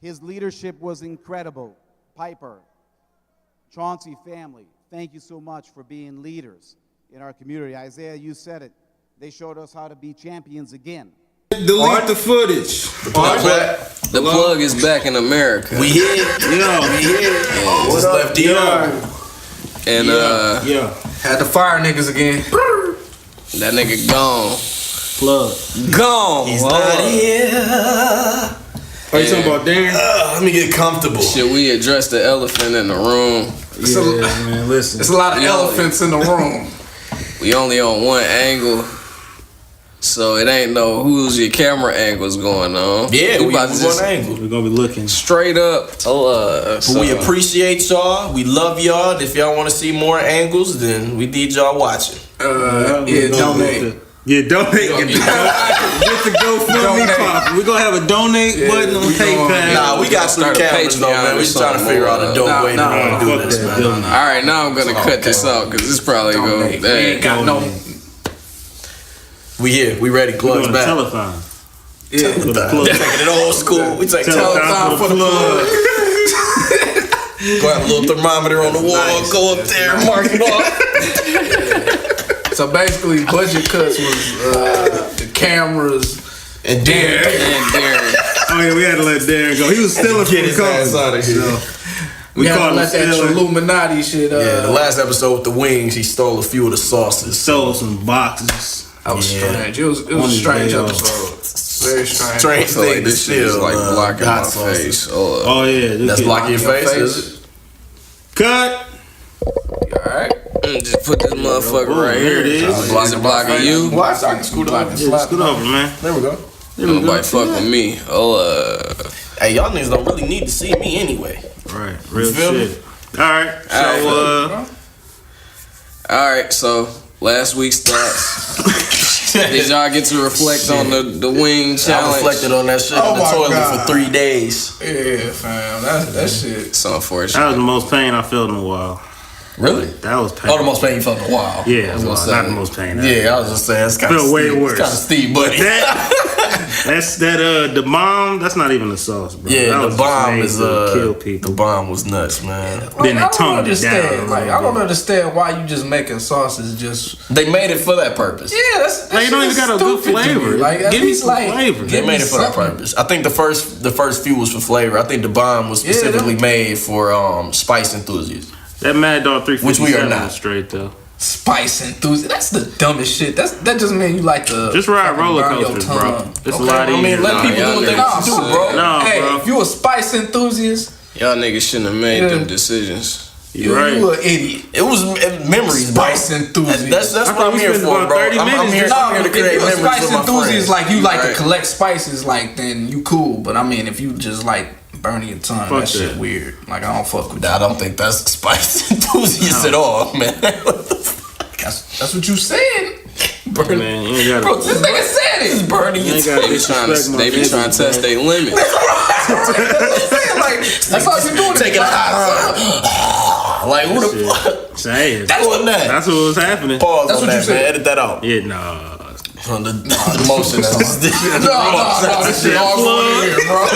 His leadership was incredible. Piper, Chauncey family, thank you so much for being leaders in our community. Isaiah, you said it. They showed us how to be champions again. Delete the footage. The plug is back in America. We hit. Yeah, we hit. Just left DR. And had to fire niggas again. that nigga gone. Plug. Gone. He's not here. Are you talking about Darren? Let me get comfortable. Should we address the elephant in the room? Man, listen. There's a lot of elephants in the room. We only on one angle, so it ain't no who's your camera angles going on. Yeah, we about to just one angle. We're gonna be looking straight up. But we appreciate y'all. We love y'all. If y'all want to see more angles, then we need y'all watching. Yeah, donate. Yeah, donate. Get the GoFundMe popping. We're gonna have a donate button on PayPal. Nah, we got some cameras though, man. We just trying to figure out a dope way to do this, man. All right, now I'm gonna cut this out because this probably go. We ain't got no. We here. We ready. Plugs back. Telethon. Yeah, For the plug. Taking it old school. We take Telethon for the plug. Go have a little thermometer on the wall. Go up there, mark it off. So basically, budget cuts was the cameras and Darren. Oh yeah, we had to let Darren go. He was stealing from the company. Out of here. So we had to let that Illuminati shit. Yeah, the last episode with the wings, he stole a few of the sauces. Stole some boxes. That was strange. It was a strange episode. Very strange. Strange So thing. this shit is like blocking my face. Oh yeah, that's blocking your face. Is it? Cut. All right. Just put this motherfucker right here. It is. Is it blocking you? Watch, I can scoot over. Scoot over, man. There we go. Nobody fuck with me. Hey, y'all niggas don't really need to see me anyway. Right, real shit. Alright, so last week's thoughts. Did y'all get to reflect on the wing challenge? I reflected on that shit in the toilet for 3 days. Yeah, fam. That shit. It's unfortunate. That was the most pain I felt in a while. Really? That was pain. Oh, the most pain you felt in a while. Yeah, not the most pain. Yeah, I was just saying it's kind of way worse. It's kind of steep, buddy. The bomb. That's not even the sauce, bro. Yeah, that the bomb is kill people. The bomb was nuts, man. Then they I don't toned it down. understand. Like, I don't understand why you just making sauces. Just they made it for that purpose. Yeah, that's like, you don't even got a good flavor. Like, give me some flavor. They made it for that purpose. I think the first few was for flavor. I think the bomb was specifically made for spice enthusiasts. That Mad Dog 357 which we are not straight though. Spice enthusiast. That's the dumbest shit. That just means you like to just ride roller coasters, bro. It's a lot easier. I mean, let people do what they want to do, bro. No, hey, bro. if you a spice enthusiast, y'all niggas shouldn't have made them decisions. You an idiot. It was memories, bro. Spice enthusiast. That's what I'm here for, bro. I'm here to create memories spice with my enthusiast, friends. like you like to collect spices, like then you cool. But I mean, if you just like burning your tongue, that shit weird. Like I don't fuck with that. I don't think that's spice enthusiast at all, man. What the fuck? That's what you said. Burning, man, you ain't bro, this nigga said it. It's burning your tongue. They be trying to test their limits. Like that's all you doing. Taking a hot like who the fuck? That's what was happening. Pause. That's what you said. Edit that out. Yeah, nah. The motion. That shit all going in here, bro.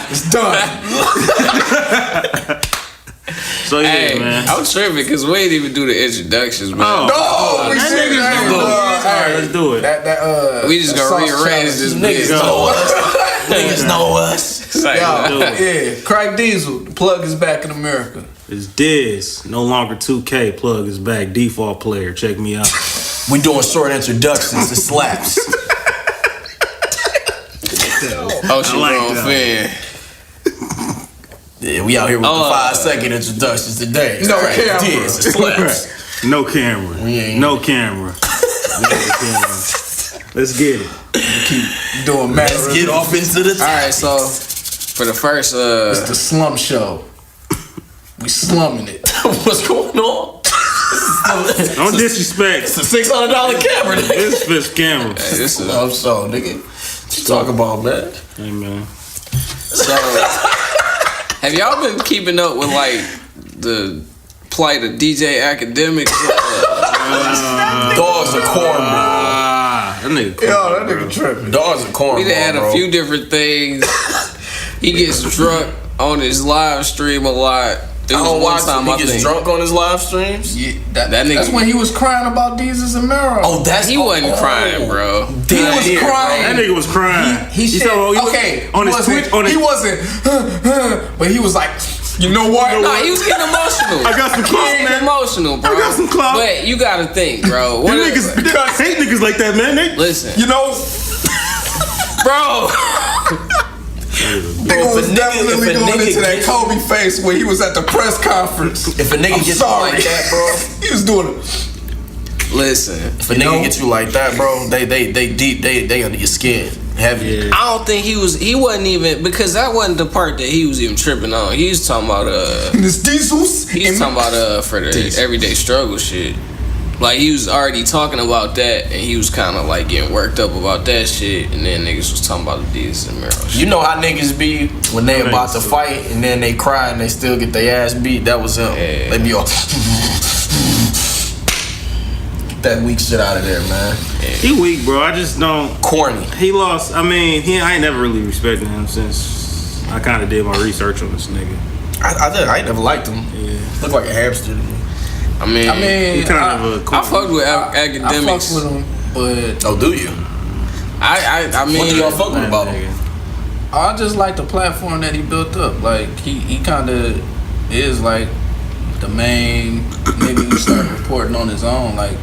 It's done. So yeah, man. I'm tripping because we didn't even do the introductions, man. Let's do it. We just gonna rearrange this niggas know us. Niggas know us. Yeah, Craig Diesel. The plug is back in America. It's Diz. No longer 2K. Plug is back. Default player. Check me out. We doing short introductions to slaps. Ocean Grown fan. Yeah, we out here with the 5-second introductions today. No camera. Slaps. No camera. No camera. Let's get it. Keep doing math. Let's get off into the. All right, so for the first, it's the slum show. We slumming it. What's going on? Don't disrespect. It's a $600 camera. This is camera. hey, this is I'm so nigga. What you talking about, man? Hey man. so. Have y'all been keeping up with like the plight of DJ AKADEMIKS? Dogs are cornball. That nigga. Yo, that nigga tripping. Dogs are cornball. We done had a few different things. He gets drunk on his live stream a lot. I don't watch him. He gets drunk on his live streams. Yeah, that nigga. That's when he was crying about Jesus and Mero. Oh, He wasn't crying, bro. He was crying. That nigga was crying. He said, okay, on his Twitch. He wasn't, but he was like, you know what? No, he was getting emotional. I got some clout, man. Emotional, bro. I got some clout. But you gotta think, bro. Them niggas hate niggas like that, man. Listen, You know, bro. nigga was definitely going into that Kobe face when he was at the press conference. If a nigga gets you like that, bro, he was doing it. Listen, if a nigga gets you like that, bro, they deep, they under your skin, heavy. Yeah. I don't think he wasn't even, because that wasn't the part that he was even tripping on. He was talking about This Jesus. he was talking about for the everyday struggle shit. Like, he was already talking about that, and he was kind of like getting worked up about that shit, and then niggas was talking about the Jesus and Mero shit. You know how niggas be when they about to fight and then they cry and they still get their ass beat? That was him. Yeah. They be all get that weak shit out of there, man. He weak, bro. I just don't. Corny. He lost. I mean, I ain't never really respected him since I kind of did my research on this nigga. I ain't never liked him. Yeah. Look like a hamster to me. I mean, He kind of a I fucked with academics. I fucked with him, but Oh, do you? I mean, What do y'all fuck with about him? I just like the platform that he built up. Like he kind of is like the main nigga who started reporting on his own. Like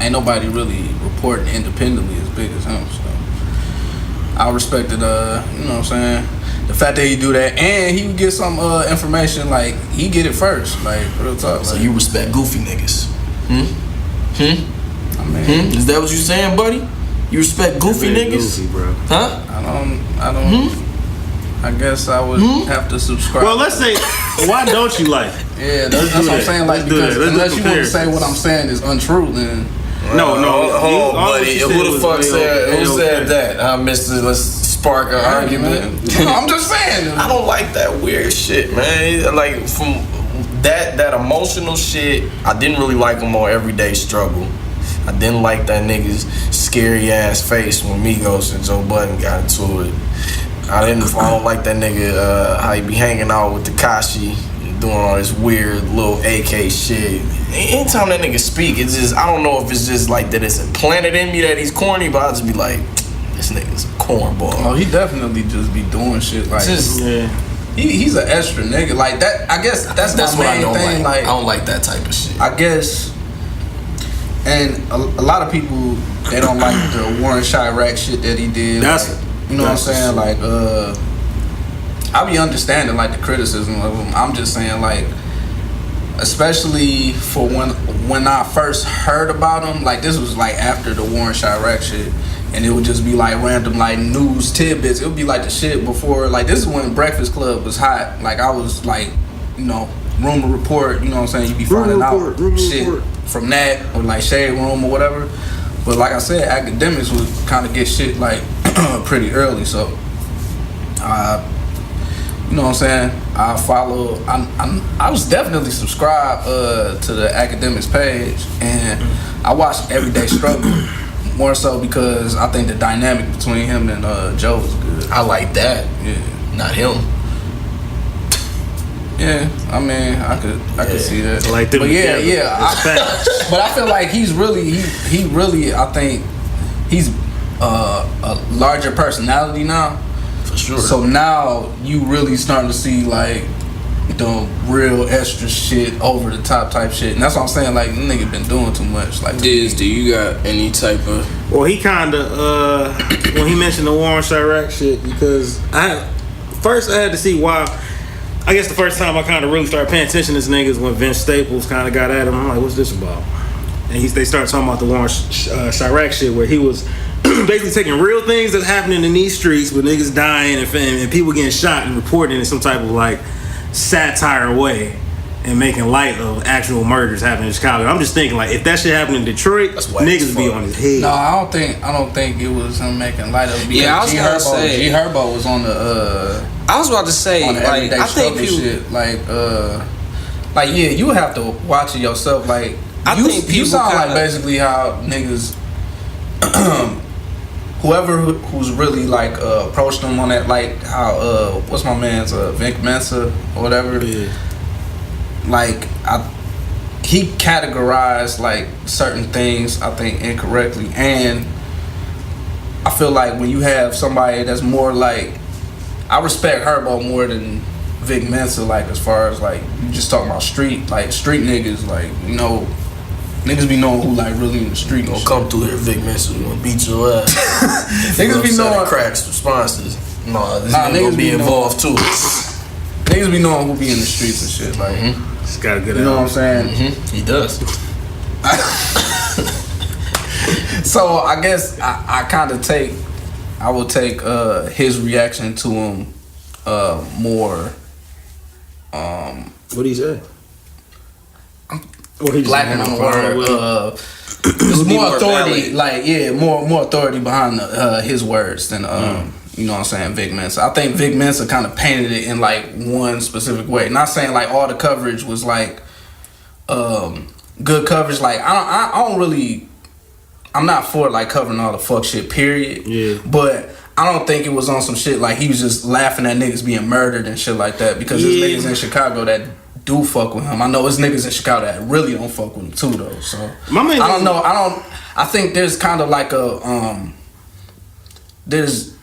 ain't nobody really reporting independently as big as him. So I respected you know what I'm saying, the fact that he do that, and he would get some information, like he get it first, like real talk. So like, you respect goofy niggas? I mean, Is that what you saying, buddy? You respect goofy niggas? Goofy, bro. Huh? I don't. I guess I would have to subscribe. Well, let's say, why don't you like it? Yeah, that's what I'm saying. Like, Let's do because that. Let's do unless you want to say comparisons. what I'm saying is untrue, then No. Hold on, all buddy. you said Who the was fuck said? Who okay. said that? Mister, let's spark an argument. I'm just saying. I don't like that weird shit, man. Like from that emotional shit, I didn't really like him on Everyday Struggle. I didn't like that nigga's scary ass face when Migos and Joe Budden got into it. I don't like that nigga how he be hanging out with Tekashi and doing all this weird little AK shit. Anytime that nigga speak, it's just, I don't know if it's just like that it's implanted in me that he's corny, but I'll just be like, this nigga's a cornball. Oh, he definitely just be doing shit like. Yeah. He's an extra nigga like that. I guess that's what my I main don't thing. like. Like I don't like that type of shit. I guess, and a lot of people, they don't like the Warren Chirac shit that he did. That's like, you know what I'm saying? Like, I be understanding like the criticism of him. I'm just saying like, especially for when I first heard about him, like this was like after the Warren Chirac shit, and it would just be like random like news tidbits. It would be like the shit before, like this is when Breakfast Club was hot. Like I was like, you know, Rumor Report, you know what I'm saying? You be finding out shit from that, or like Shade Room or whatever. But like I said, Academics would kind of get shit like pretty early, so you know what I'm saying? I follow. I was definitely subscribed to the Academics page, and I watched Everyday Struggle more so because I think the dynamic between him and Joe was good. I like that. Yeah, Not him. yeah. I mean, I could see that. Like them but yeah, together. yeah. But I feel like he's really, he really. I think he's a larger personality now. For sure. So now you really starting to see like the real extra shit, over the top type shit, and that's what I'm saying. Like nigga been doing too much. Like Diz, do you got any type of? Well, he kind of when he mentioned the Warren Chirac shit, because I had to see why. I guess the first time I kind of really started paying attention to this nigga is when Vince Staples kind of got at him. I'm like, what's this about? And they started talking about the Warren Chirac shit, where he was basically taking real things that's happening in these streets with niggas dying and people getting shot and reporting in some type of like satire way and making light of actual murders happening in Chicago. I'm just thinking like, if that shit happened in Detroit, niggas be on his head. No, I don't think it was him making light of it. Because Yeah, I was gonna say G Herbo was on the I was about to say, on the like, Everyday I think Struggle people. shit. Like yeah, you have to watch it yourself. Like I think you people sound like kinda- basically how niggas whoever who's really like approached him on that, like how what's my man's Vic Mensa or whatever. Yeah. Like he categorized like certain things I think incorrectly, and I feel like when you have somebody that's more like, I respect Herbo more than Vic Mensa, like as far as like you just talking about street niggas, like you know, niggas be knowing who like really in the street. Gonna come through here, Vic Mensa, gonna beat your ass. Niggas be knowing cracks responses. This niggas gonna be involved too. Niggas be knowing who be in the streets and shit. Like, He's got a good. you know what I'm saying? He does. So I guess I will take his reaction to him more. What he said? What he Lacking on the word. There's more authority, like more authority behind his words than you know what I'm saying, Vic Mensa. I think Vic Mensa kind of painted it in like one specific way. Not saying like all the coverage was like good coverage. Like I don't really. I'm not for like covering all the fuck shit, period. Yeah. But I don't think it was on some shit like he was just laughing at niggas being murdered and shit like that, because there's niggas in Chicago that do fuck with him. I know there's niggas in Chicago that really don't fuck with him too though. So I don't know. I think there's kind of like there's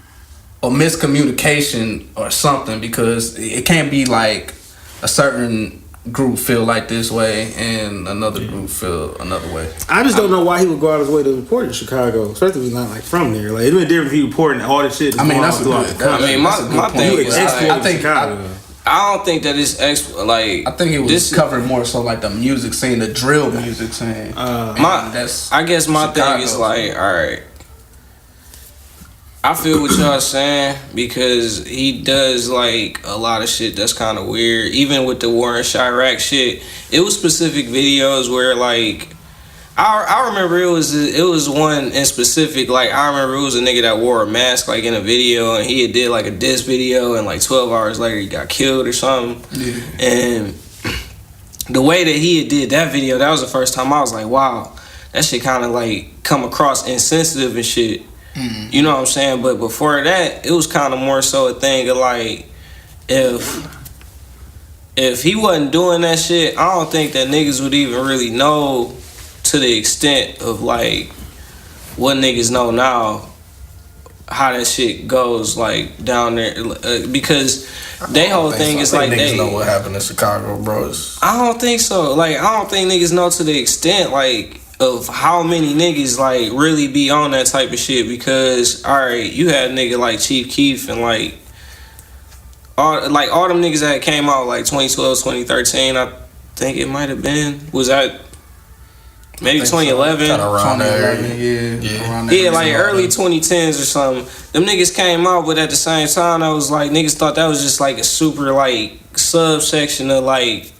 a miscommunication or something, because it can't be like a certain group feel like this way and another group feel another way. I just don't know why he would go out of his way to report in Chicago, especially if he's not like from there. Like it'd be different if he reporting all the shit. I mean, that's a good. My thing is, I think I don't think that it's like. I think it was covered more so like the music scene, the drill music scene. I guess my thing is like, all right. I feel what y'all saying, because he does like a lot of shit that's kind of weird. Even with the Warren Chirac shit, it was specific videos where like I remember it was one in specific. Like I remember it was a nigga that wore a mask like in a video, and he did like a diss video, and like 12 hours later he got killed or something. Yeah. And the way that he did that video, that was the first time I was like, wow, that shit kind of like come across insensitive and shit. You know what I'm saying? But before that, it was kind of more so a thing of like, if he wasn't doing that shit, I don't think that niggas would even really know to the extent of like what niggas know now, how that shit goes like down there, because they whole thing is like niggas know what happened in Chicago, bro. I don't think so. Like I don't think niggas know to the extent like of how many niggas like really be on that type of shit, because alright, you had a nigga like Chief Keef and like all them niggas that came out like 2012, 2013, I think it might have been, was that maybe 2011? So. Around there, yeah, like early 2010s or something. Them niggas came out, but at the same time, I was like, niggas thought that was just like a super like subsection of like,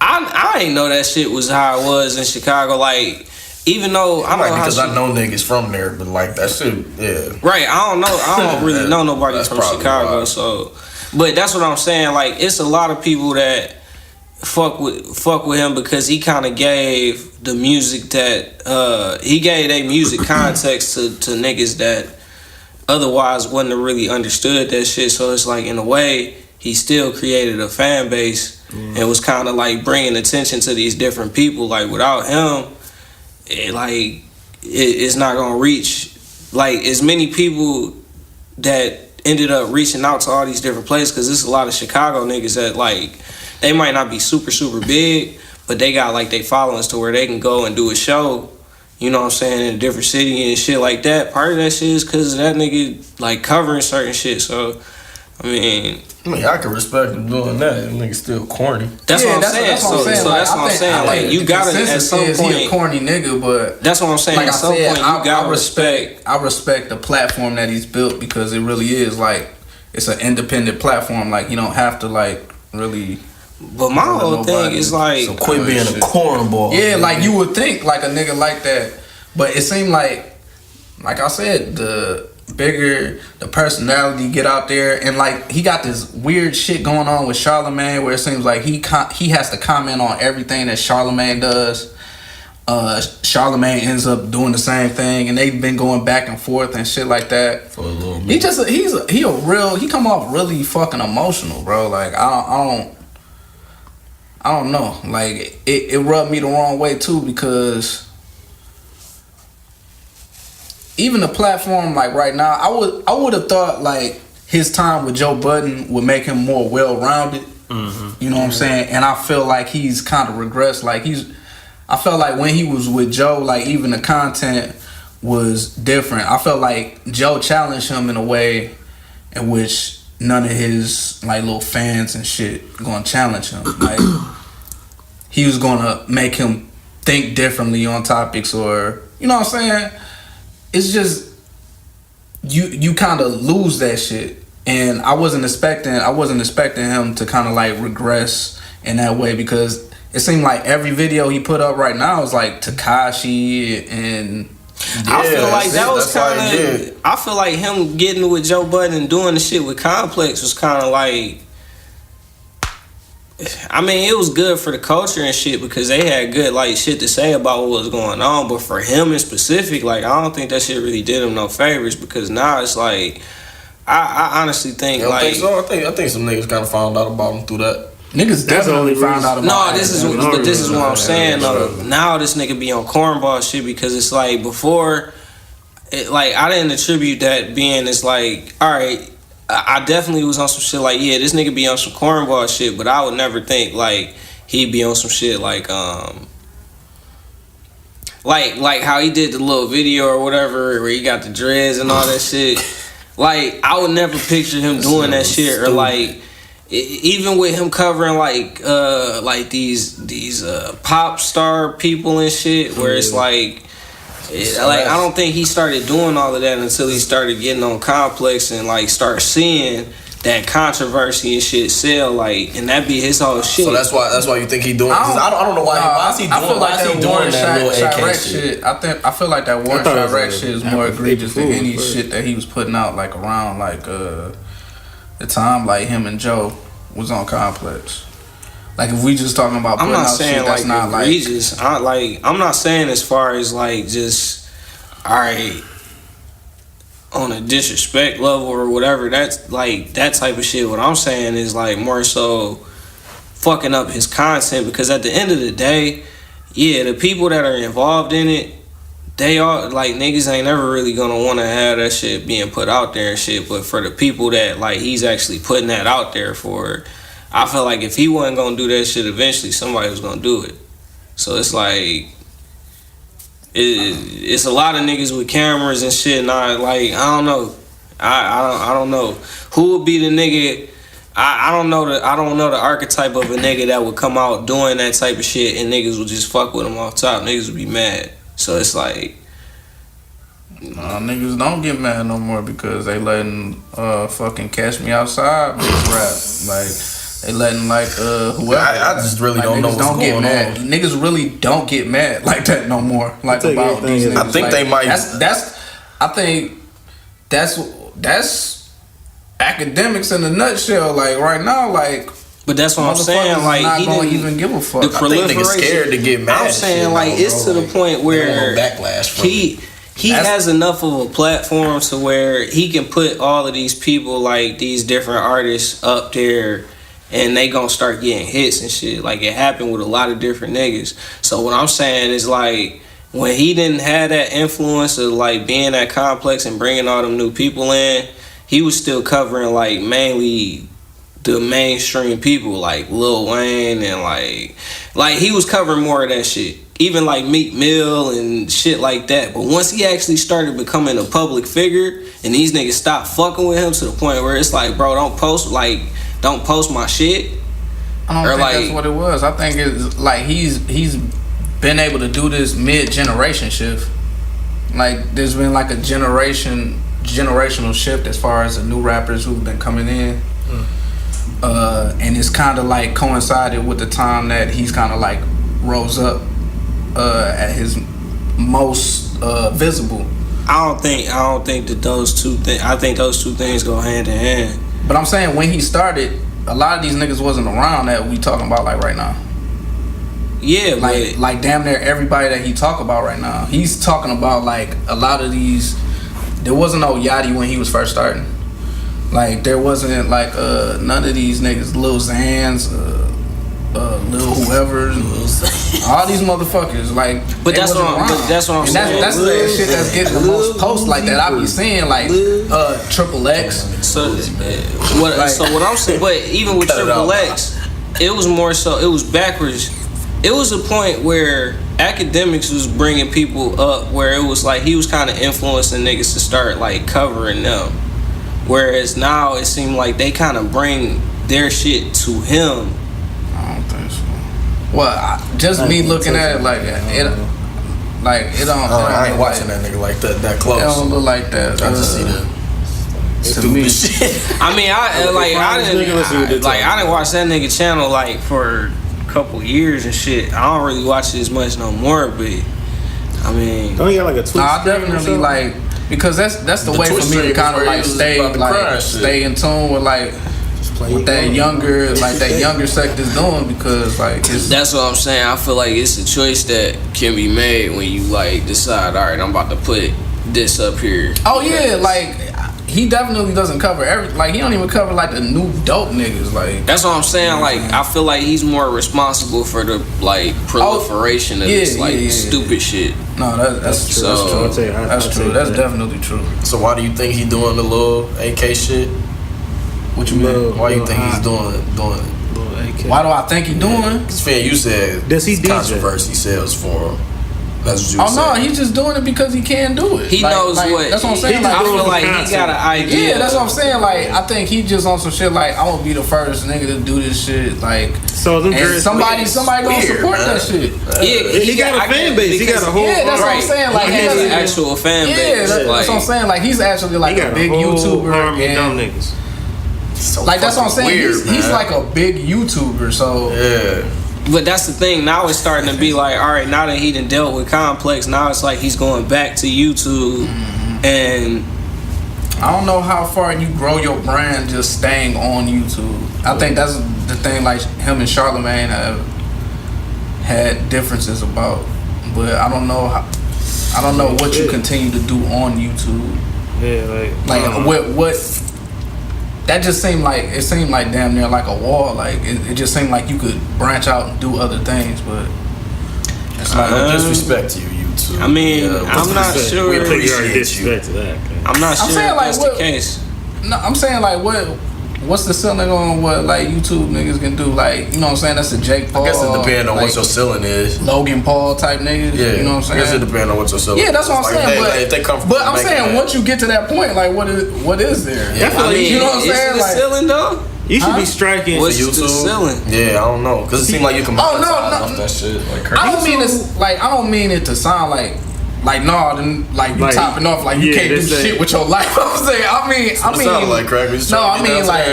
I ain't know that shit was how it was in Chicago. Like, even though I know because I know niggas from there, but like that shit, yeah. Right, I don't really know nobody from Chicago, why. So, but that's what I'm saying. Like, it's a lot of people that fuck with him because he kind of gave the music that he gave their music context to niggas that otherwise wouldn't have really understood that shit. So it's like in a way he still created a fan base. And was kind of like bringing attention to these different people. Like without him, it's not gonna reach like as many people that ended up reaching out to all these different places. Because there's a lot of Chicago niggas that like they might not be super big, but they got like they followings to where they can go and do a show. You know what I'm saying, in a different city and shit like that. Part of that shit is because of that nigga like covering certain shit. So I mean, I can respect him doing that. That nigga's still corny. That's what I'm saying. That's what I'm saying. Like you gotta at some point. He a corny nigga, but that's what I'm saying. Like at some point, you gotta respect. I respect the platform that he's built, because it really is like it's an independent platform. Like you don't have to like really. But my whole thing is like, so quit being a cornball. Yeah, like you would think like a nigga like that, but it seemed like I said, the bigger the personality get out there, and like he got this weird shit going on with Charlamagne where it seems like he has to comment on everything that Charlamagne does. Charlemagne ends up doing the same thing, and they've been going back and forth and shit like that. For a little bit. He come off really fucking emotional, bro. Like I don't know. Like it rubbed me the wrong way too, because even the platform, like right now, I would have thought like his time with Joe Budden would make him more well rounded. You know what I'm saying? And I feel like he's kind of regressed. Like I felt like when he was with Joe, like even the content was different. I felt like Joe challenged him in a way in which none of his like little fans and shit gonna challenge him. Like he was gonna make him think differently on topics, or you know what I'm saying? It's just you kind of lose that shit. And I wasn't expecting him to kind of like regress in that way, because it seemed like every video he put up right now is like Tekashi and I feel like that was kind of. I feel like him getting with Joe Budden and doing the shit with Complex was kind of like. I mean, it was good for the culture and shit because they had good like shit to say about what was going on. But for him in specific, like I don't think that shit really did him no favors, because now it's like I honestly think you don't like think so? I think some niggas kind of found out about him through that. Niggas definitely found out about. No, this is what I'm saying though. Now this nigga be on cornball shit, because it's like before, like I didn't attribute that being as like, all right, I definitely was on some shit like, yeah, this nigga be on some cornball shit, but I would never think like he'd be on some shit like how he did the little video or whatever where he got the dreads and all that shit. Like I would never picture him doing that shit, or like. Even with him covering like these pop star people and shit, where it's like I don't think he started doing all of that until he started getting on Complex and like start seeing that controversy and shit sell, like, and that be his whole shit. So that's why you think he doing? I don't know why is he doing? I feel like he doing that little AK shit. I feel like that Warren Chirac shit is more egregious than any shit that he was putting out like around like the time like him and Joe was on Complex. Like if we just talking about putting out shit that's not egregious. I'm not saying as far as like just alright on a disrespect level or whatever. That's like that type of shit. What I'm saying is like more so fucking up his content, because at the end of the day, yeah, the people that are involved in it, they are like niggas ain't never really gonna want to have that shit being put out there and shit. But for the people that like he's actually putting that out there for, I feel like if he wasn't gonna do that shit, eventually somebody was gonna do it. So it's like it's a lot of niggas with cameras and shit. And I don't know. I don't know who would be the nigga. I don't know the archetype of a nigga that would come out doing that type of shit and niggas would just fuck with him off top. Niggas would be mad. So it's like, nah, niggas don't get mad no more because they letting fucking Catch Me Outside bitch rap. Like they letting like whoever. I just really like, don't know what's going on. Niggas really don't get mad like that no more. Like about these niggas. I think like, they might. I think that's academics in a nutshell. Like right now, like. But that's what I'm saying. Like he didn't even give a fuck. The proliferation. I think niggas scared to get mad. I'm saying like it's to the point where backlash from he has enough of a platform to where he can put all of these people, like these different artists, up there, and they gonna start getting hits and shit. Like it happened with a lot of different niggas. So what I'm saying is like when he didn't have that influence of like being at Complex and bringing all them new people in, he was still covering like mainly the mainstream people like Lil Wayne and like he was covering more of that shit. Even like Meek Mill and shit like that. But once he actually started becoming a public figure and these niggas stopped fucking with him to the point where it's like, bro, don't post my shit. I don't think that's what it was. I think it's like he's been able to do this mid-generation shift. Like there's been like a generational shift as far as the new rappers who've been coming in. And it's kind of like coincided with the time that he's kind of like rose up at his most visible. I don't think that those two things. I think those two things go hand in hand. But I'm saying when he started, a lot of these niggas wasn't around that we talking about like right now. Yeah, like damn near everybody that he talk about right now. He's talking about like a lot of these. There wasn't no YACHTY when he was first starting. Like there wasn't like none of these niggas, Lil Xans, Lil whoever, all these motherfuckers. Like, but that's what I'm saying. That's the shit that's getting the most posts like that. I be seeing like Triple X. So what I'm saying, but even with Triple X, it was more so. It was backwards. It was a point where AKADEMIKS was bringing people up, where it was like he was kind of influencing niggas to start like covering them. Whereas now it seemed like they kind of bring their shit to him. I don't think so. Well, just me looking at it like it don't. I ain't watching that nigga like that close. It don't look like that. I just see the stupid shit. I mean, I didn't watch that nigga channel like for a couple years and shit. I don't really watch it as much no more, but I mean, don't you got like a Twitch? I definitely like, because that's the way for me to kind of like stay in tune with like what that younger sector's doing, because like that's what I'm saying. I feel like it's a choice that can be made when you like decide, all right, I'm about to put this up here. Oh yeah, like he definitely doesn't cover he don't even cover like the new dope niggas. Like that's what I'm saying. Like I feel like he's more responsible for the like proliferation of this stupid shit. No, that's true. That's true. That's definitely true. So why do you think he doing the little AK shit? What you mean? Why you think he's doing it? Why do I think he doing? Because Finn, you said does he controversy sells for him. That's what you said. No, he's just doing it because he can do it. He knows what. That's what I'm saying. I feel like he got an idea. Yeah, that's what I'm saying. Like I think he just on some shit. Like I won't be the first nigga to do this shit. Like so, and somebody gonna support that shit. Yeah, he got a fan base. He got a whole. Yeah, that's what I'm saying. Like he has an actual fan base. Yeah, that's what I'm saying. Like he's actually like a big YouTuber. Army of dumb niggas. So like that's what I'm saying. Weird, he's like a big YouTuber. So yeah. But that's the thing. Now it's starting to be like, all right, now that he done dealt with Complex, now it's like he's going back to YouTube. And I don't know how far you grow your brand just staying on YouTube. I think that's the thing. Like him and Charlamagne have had differences about, but I don't know what you continue to do on YouTube. Yeah, like what. That just seemed like damn near like a wall. Like it just seemed like you could branch out and do other things, but it's like no disrespect to you, YouTube. I mean, I'm not sure. We appreciate disrespect to that. I'm not sure if that's the case. No, I'm saying like what's the ceiling on what like YouTube niggas can do? Like, you know what I'm saying? That's a Jake Paul. I guess it depends on what your ceiling is. Logan Paul type niggas. Yeah, you know what I'm saying? I guess it depends on what your ceiling is. Yeah, that's what I'm saying. But if they come from I'm saying once you get to that point, like what is there? Yeah, I mean, you know what I'm saying? Is the ceiling though? You should be striking. What's the ceiling? Yeah, I don't know, because it seems like you can. Oh no, that shit like crazy. I don't mean it to sound like no, then like you topping off like you can't do shit with your life. I'm saying, I mean, like crackers. No, I mean like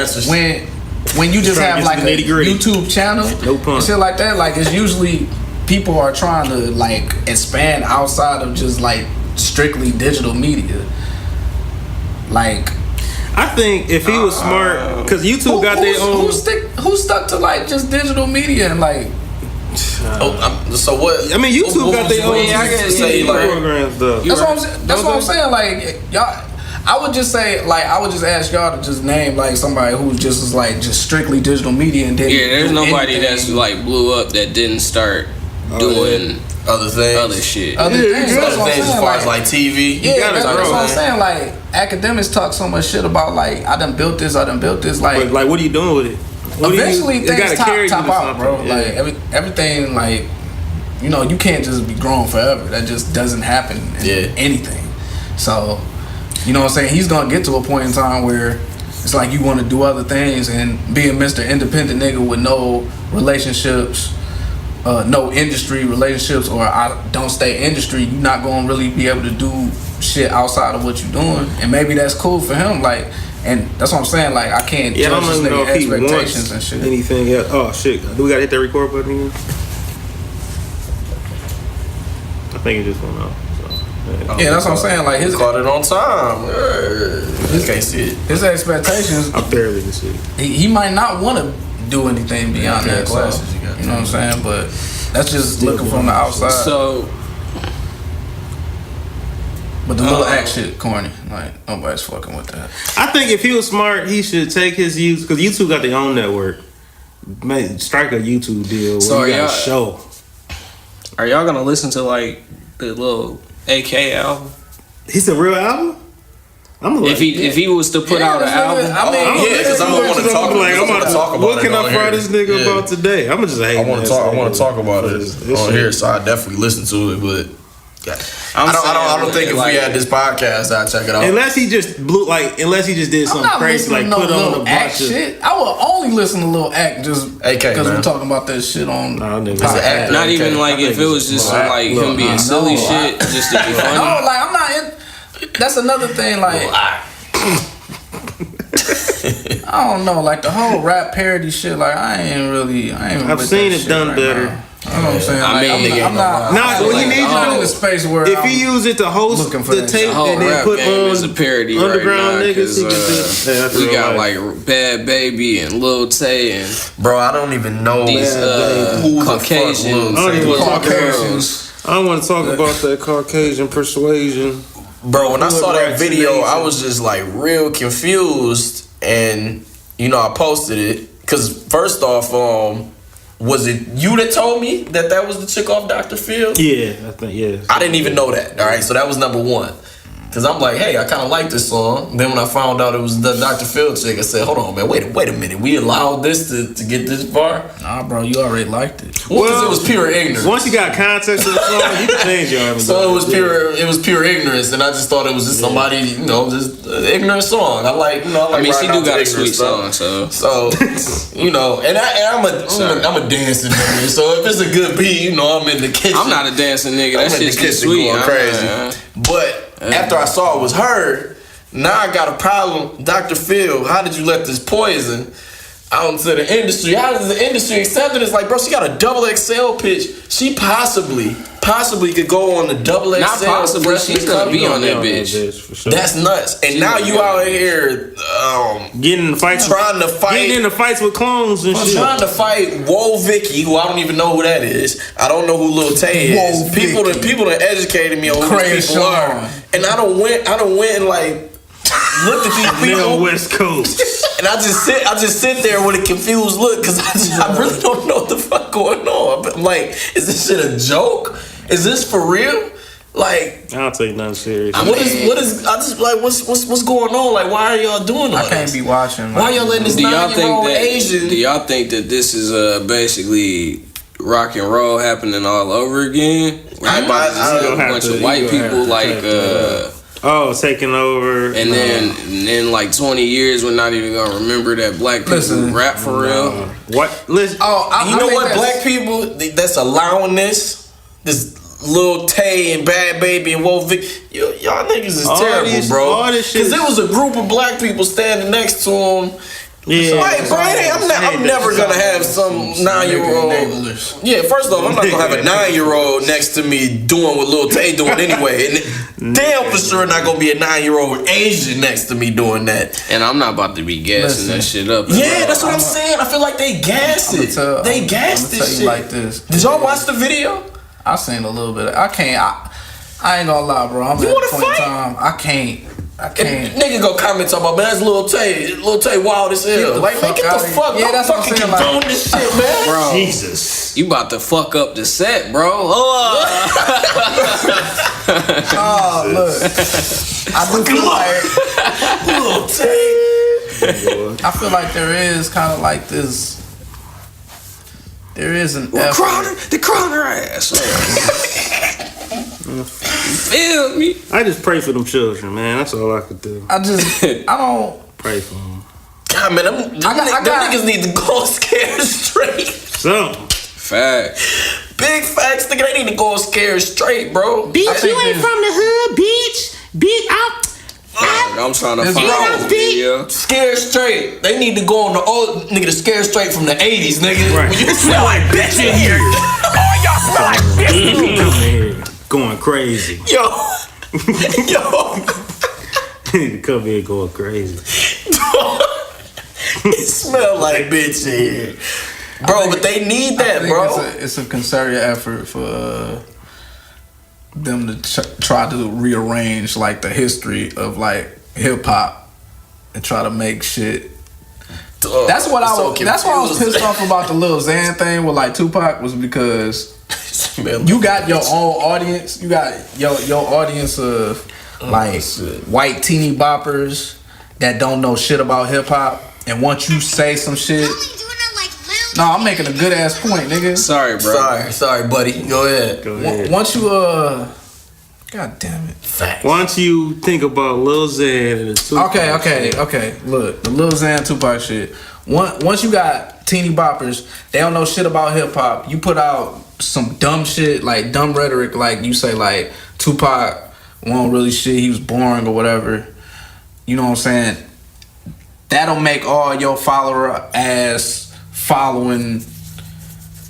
when you just have like a YouTube channel and shit like that, like it's usually people are trying to like expand outside of just like strictly digital media. Like, I think if he was smart, because YouTube got their own. Who stuck to like just digital media and like. So what? I mean, YouTube got their own programs though. That's what I'm saying. Like y'all. I would just ask y'all to just name like somebody who just is like just strictly digital media and didn't. Yeah, there's nobody that's like blew up that didn't start doing other things, other shit. Other things as far as like TV. Yeah, that's what I'm saying. Like AKADEMIKS talk so much shit about like I done built this. Like what are you doing with it? Eventually things top out, bro. Yeah. Like everything, like you know, you can't just be growing forever. That just doesn't happen in anything. So. You know what I'm saying? He's gonna get to a point in time where it's like you want to do other things and being Mr. Independent nigga with no relationships, no industry relationships, or I don't stay industry. You're not gonna really be able to do shit outside of what you're doing, and maybe that's cool for him. Like, and that's what I'm saying. Like, I can't judge this nigga expectations and shit. Anything else? Oh shit! Do we gotta hit that record button again? I think it just went off. Yeah, that's what I'm saying. Like his caught it on time. You can't see it. His expectations. I barely can see it. He might not want to do anything beyond that. So, you know what I'm saying? But that's just looking from the outside. So, but the little act shit corny. Like nobody's fucking with that. I think if he was smart, he should take his use because YouTube got their own network. Strike a YouTube deal. So where you got a show. Are y'all gonna listen to like the little AK album? He's a real album. If he was to put out an album, I mean, because I'm gonna want to talk. Like, I'm gonna talk about what it. Can I fry this nigga about today? I'm gonna just hate. I want to talk about it on here, so I definitely listen to it. But I don't think if we had this podcast, I'd check it out. Unless he just unless he just did something crazy, like put on a bunch of shit. I will only listen to Lil Act just because we're talking about that shit on. Not even like if it was just some like him being silly shit, just to be funny. No, like I'm not in. That's another thing. Like I don't know, like the whole rap parody shit. Like I've seen it done better. You know what I'm saying? I mean, I'm not. What he needs to do in a space where if he use it to host the tape and then put on is a parody underground right now, niggas, we got like Bad Baby and Lil Tay and bro, I don't even know these Caucasians. I don't want to talk about that Caucasian persuasion. Bro, when I saw that video, I was just like real confused, and I posted it because first off, was it you that told me that was the chick off Dr. Phil? Yeah, I think yeah. I didn't even know that. All right, so that was number one. Cause I'm like, hey, I kind of like this song. Then when I found out it was the Dr. Phil chick, I said, hold on, man, wait a minute. We allowed this to get this far? Nah, bro, you already liked it. Well, because it was pure ignorance. Once you got context of the song, you can change your answer. So it was pure ignorance, and I just thought it was just somebody, just an ignorant song. I like. I mean, she do got a sweet song, so and I'm a dancing nigga. So if it's a good beat, I'm in the kitchen. I'm not a dancing nigga. That shit's sweet. Going crazy. But after I saw it was her, now I got a problem. Dr. Phil, how did you let this poison out into the industry? How does the industry accept it? It's like, bro, she got a double XL pitch. She possibly could go on the double XL. Not possibly, she's gonna be on that bitch. For sure. That's nuts. And now you out here getting in fights, getting into fights with clones and shit. Trying to fight Vicky, who I don't even know who that is. I don't know who Lil Tay is. People that educated me on who these people are. And I don't went and like looked at these people. West Coast. And I just sit there with a confused look because I really don't know what the fuck going on. But I'm like, is this shit a joke? Is this for real? Like, I don't take nothing serious. What's going on? Like, why are y'all doing all this? I can't be watching. Why y'all letting this 9-year-old Asian? Do y'all think that this is basically rock and roll happening all over again? I a bunch of white people taking over, and then like 20 years we're not even gonna remember that black people rap for real. What? Listen. You know what? Black people that's allowing this Lil Tay and Bad Baby and Vic, y'all niggas is terrible, bro. Because there was a group of black people standing next to him. Yeah, like, bro, I'm never gonna have some 9-year-old. Yeah, first off, I'm not gonna have a 9-year-old next to me doing what Lil Tay doing anyway, and damn for sure not gonna be a 9-year-old Asian next to me doing that. And I'm not about to be gassing that shit up. Yeah, that's what I'm saying. I feel like they gassed it. They gassed this shit. Like this. Did y'all watch the video? I seen a little bit. I ain't gonna lie, bro. I'm at a point in time. I can't. Nigga go comment talking about, man, that's Lil Tay. Lil Tay wild as hell. Like, man, get the fuck. Yeah, that's what I'm saying. Like, this shit, man. Bro, Jesus, you about to fuck up the set, bro. Look, I do feel like Lil Tay. I feel like there is kind of like this. There is an the Crowder ass. You feel me? I just pray for them children, man. That's all I could do. I don't pray for them. God, man, them niggas need to go scared straight. So, big facts, nigga. They need to go scared straight, bro. Bitch, you ain't from the hood, bitch. I'm trying to find this video. Scared straight. They need to go on the old nigga to Scared Straight from the 80s, nigga. Right. When you smell like bitch in here. Oh, y'all smell like bitch. Going crazy. Yo. Come here going crazy. It smell like bitch in here. Bro, but they need that, bro. It's a concerted effort for them to try to rearrange like the history of like hip hop and try to make shit. That's why I was pissed off about the Lil Xan thing with like Tupac, was because you got your own audience. You got your audience of like white teeny boppers that don't know shit about hip hop, and once you say some shit. No, I'm making a good ass point, nigga. Sorry, bro. Sorry, buddy. Go ahead. Once you God damn it. Facts. Once you think about Lil Xan and the Tupac. Okay. Look, the Lil Xan Tupac shit. Once you got teeny boppers, they don't know shit about hip hop. You put out some dumb shit, like dumb rhetoric, like you say like Tupac won't really shit, he was boring or whatever. You know what I'm saying? That'll make all your follower ass following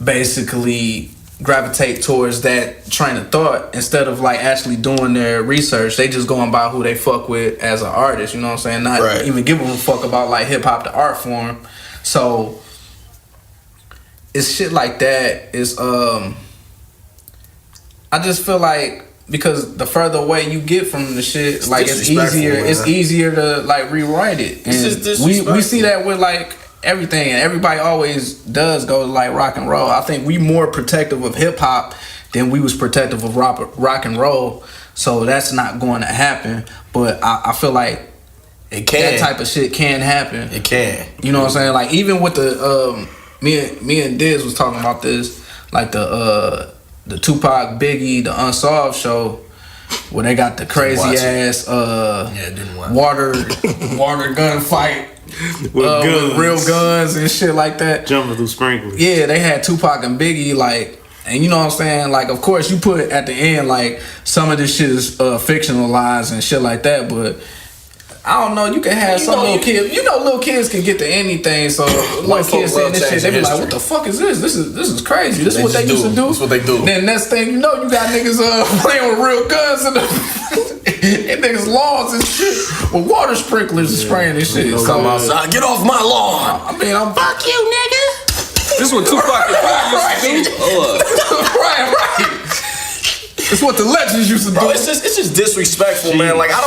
basically gravitate towards that train of thought instead of like actually doing their research. They just going by who they fuck with as an artist, you know what I'm saying? Not even giving a fuck about like hip hop, the art form. So it's shit like that. It's I just feel like because the further away you get from the shit, like it's easier to like rewrite it. And we see that with like everything, and everybody always does go to like rock and roll. I think we more protective of hip hop than we was protective of rock and roll. So that's not going to happen. But I feel like it can. That type of shit can happen. It can. You know what I'm saying? Like even with the me and Diz was talking about this, like the Tupac Biggie, the Unsolved show, where they got the crazy ass water gunfight. With real guns and shit like that. Jumping through sprinklers. Yeah, they had Tupac and Biggie, like, and you know what I'm saying? Like, of course, you put at the end, like, some of this shit is fictionalized and shit like that, but I don't know, you can have some little kids. You know, little kids can get to anything, so little kids saying this shit, they be like, what the fuck is this? This is crazy. This is what they used to do. That's what they do. Then next thing you know, you got niggas playing with real guns and niggas lawns and shit with water sprinklers and spraying and shit. Come outside, get off my lawn. I mean, I'm Fuck you, nigga. This is what Tupac and Biggie used to do. right. It's what the legends used to do. Bro, it's just disrespectful, man. Like I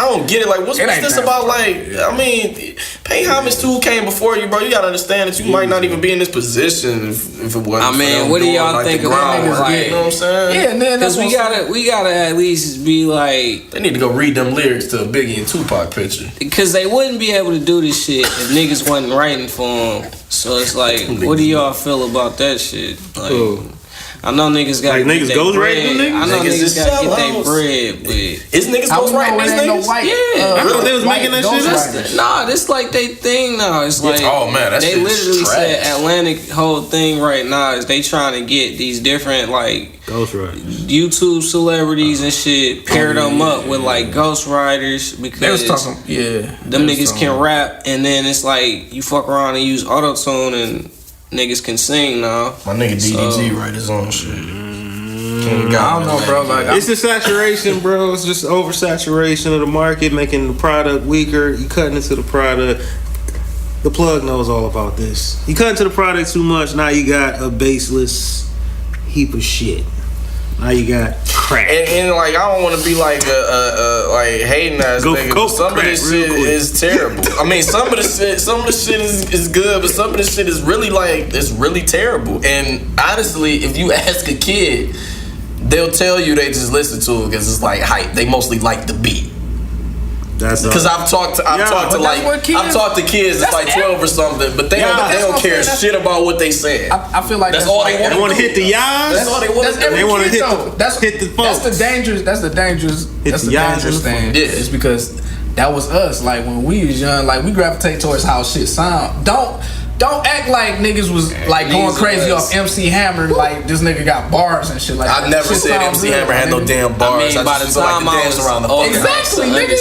don't get it. Like what's this about? Like I mean, pay homage to who came before you, bro. You gotta understand that you might not even be in this position if it wasn't. I mean, what do y'all think about like? You know what I'm saying? Yeah, and then because we gotta at least be like. They need to go read them lyrics to a Biggie and Tupac picture. Because they wouldn't be able to do this shit if niggas wasn't writing for them. So it's like, what do y'all feel about that shit? Like. I know niggas got like niggas ghostwriting them niggas. I know niggas gotta get their bread, but is niggas ghostwriting these niggas? Yeah, I thought they was making that shit. Nah, this like they thing now. It's like oh man, that they literally trash. said Atlantic whole thing right now is they trying to get these different like ghostwriters, YouTube celebrities and shit, pair them up with like ghostwriters because they was talking, them niggas can rap, and then it's like you fuck around and use auto-tune and niggas can sing now. My nigga DDG write his own shit. I don't know, bro. Like it's a saturation, bro. It's just oversaturation of the market, making the product weaker. You cutting into the product. The plug knows all about this. You cut into the product too much. Now you got a baseless heap of shit. Now you got crack. And like I don't want to be like like hating ass nigga. But some of this shit is terrible. I mean, some of the shit is good, but some of the shit is really like it's really terrible. And honestly, if you ask a kid, they'll tell you they just listen to it because it's like hype. They mostly like the beat. That's because I've talked to kids that's like 12 or something, but they don't care shit about what they saying. I feel like that's all they want. They want to hit the yas. That's all they want. They want to hit the folks. That's the dangerous thing. Yeah, it's because that was us. Like when we was young, like we gravitate towards how shit sound. Don't act like niggas was like going crazy off MC Hammer. Like this nigga got bars and shit like that. I never said MC Hammer had no damn bars. I mean, by the time I was around the exactly, nigga.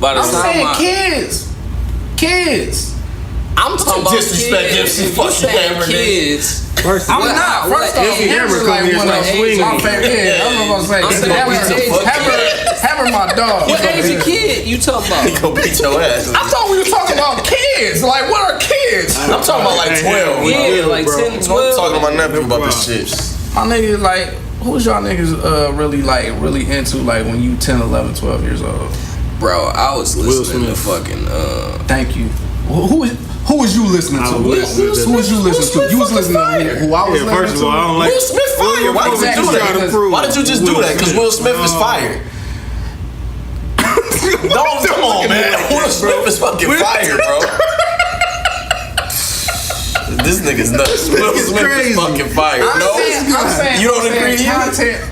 By the I'm saying kids. I'm talking about disrespect MC fucking Hammer, kids. First off, Hammer like one of my favorite. Yeah, I'm about to say Hammer my dog. What age of kid you talking about? He gonna beat your ass. I thought we were talking about kids. kids. Like, what are kids? I'm talking about like 12. Yeah, like 10, I'm 12. talking to my nephew about this shit. My niggas, like, who's y'all niggas really into, like, when you 10, 11, 12 years old? Bro, I was listening to fucking Thank you. Who was you listening to? Who was you listening to? You was listening to who I was listening to? First of all, I don't like Will Smith fire. Why did you do that? Why did you just do that? Because Will Smith is fired. Don't come on, man. Will Smith is fucking fired, bro. This nigga's nuts. Will Smith is fucking fired. I'm saying, you don't agree?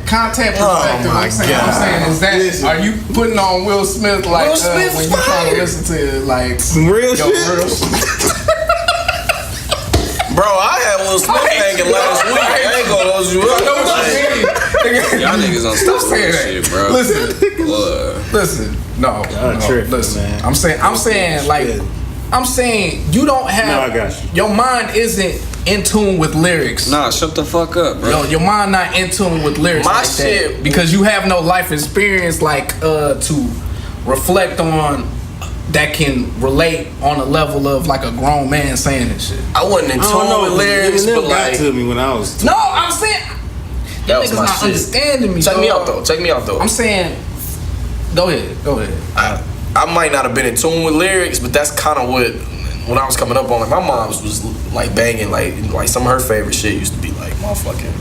Content perspective. I'm saying is that are you putting on Will Smith like Will Smith when you trying to listen to like some real shit? Bro, I had Will Smith hanging last week. I ain't gonna hold you up. y'all niggas don't stop saying that shit, bro. Listen. No, tripping, listen. man. I'm saying you don't have. No, I got you. Your mind isn't in tune with lyrics. Nah, shut the fuck up, bro. Your mind not in tune with lyrics. My like shit that because you have no life experience like to reflect on that can relate on a level of like a grown man saying this shit. I wasn't in tune with lyrics, but got like to me when I was. No, I'm saying that niggas was my not shit. understanding me. Check me out dog. though. I'm saying, go ahead. I might not have been in tune with lyrics, but that's kind of what when I was coming up on. Like my mom's was like banging like some of her favorite shit used to be like motherfucking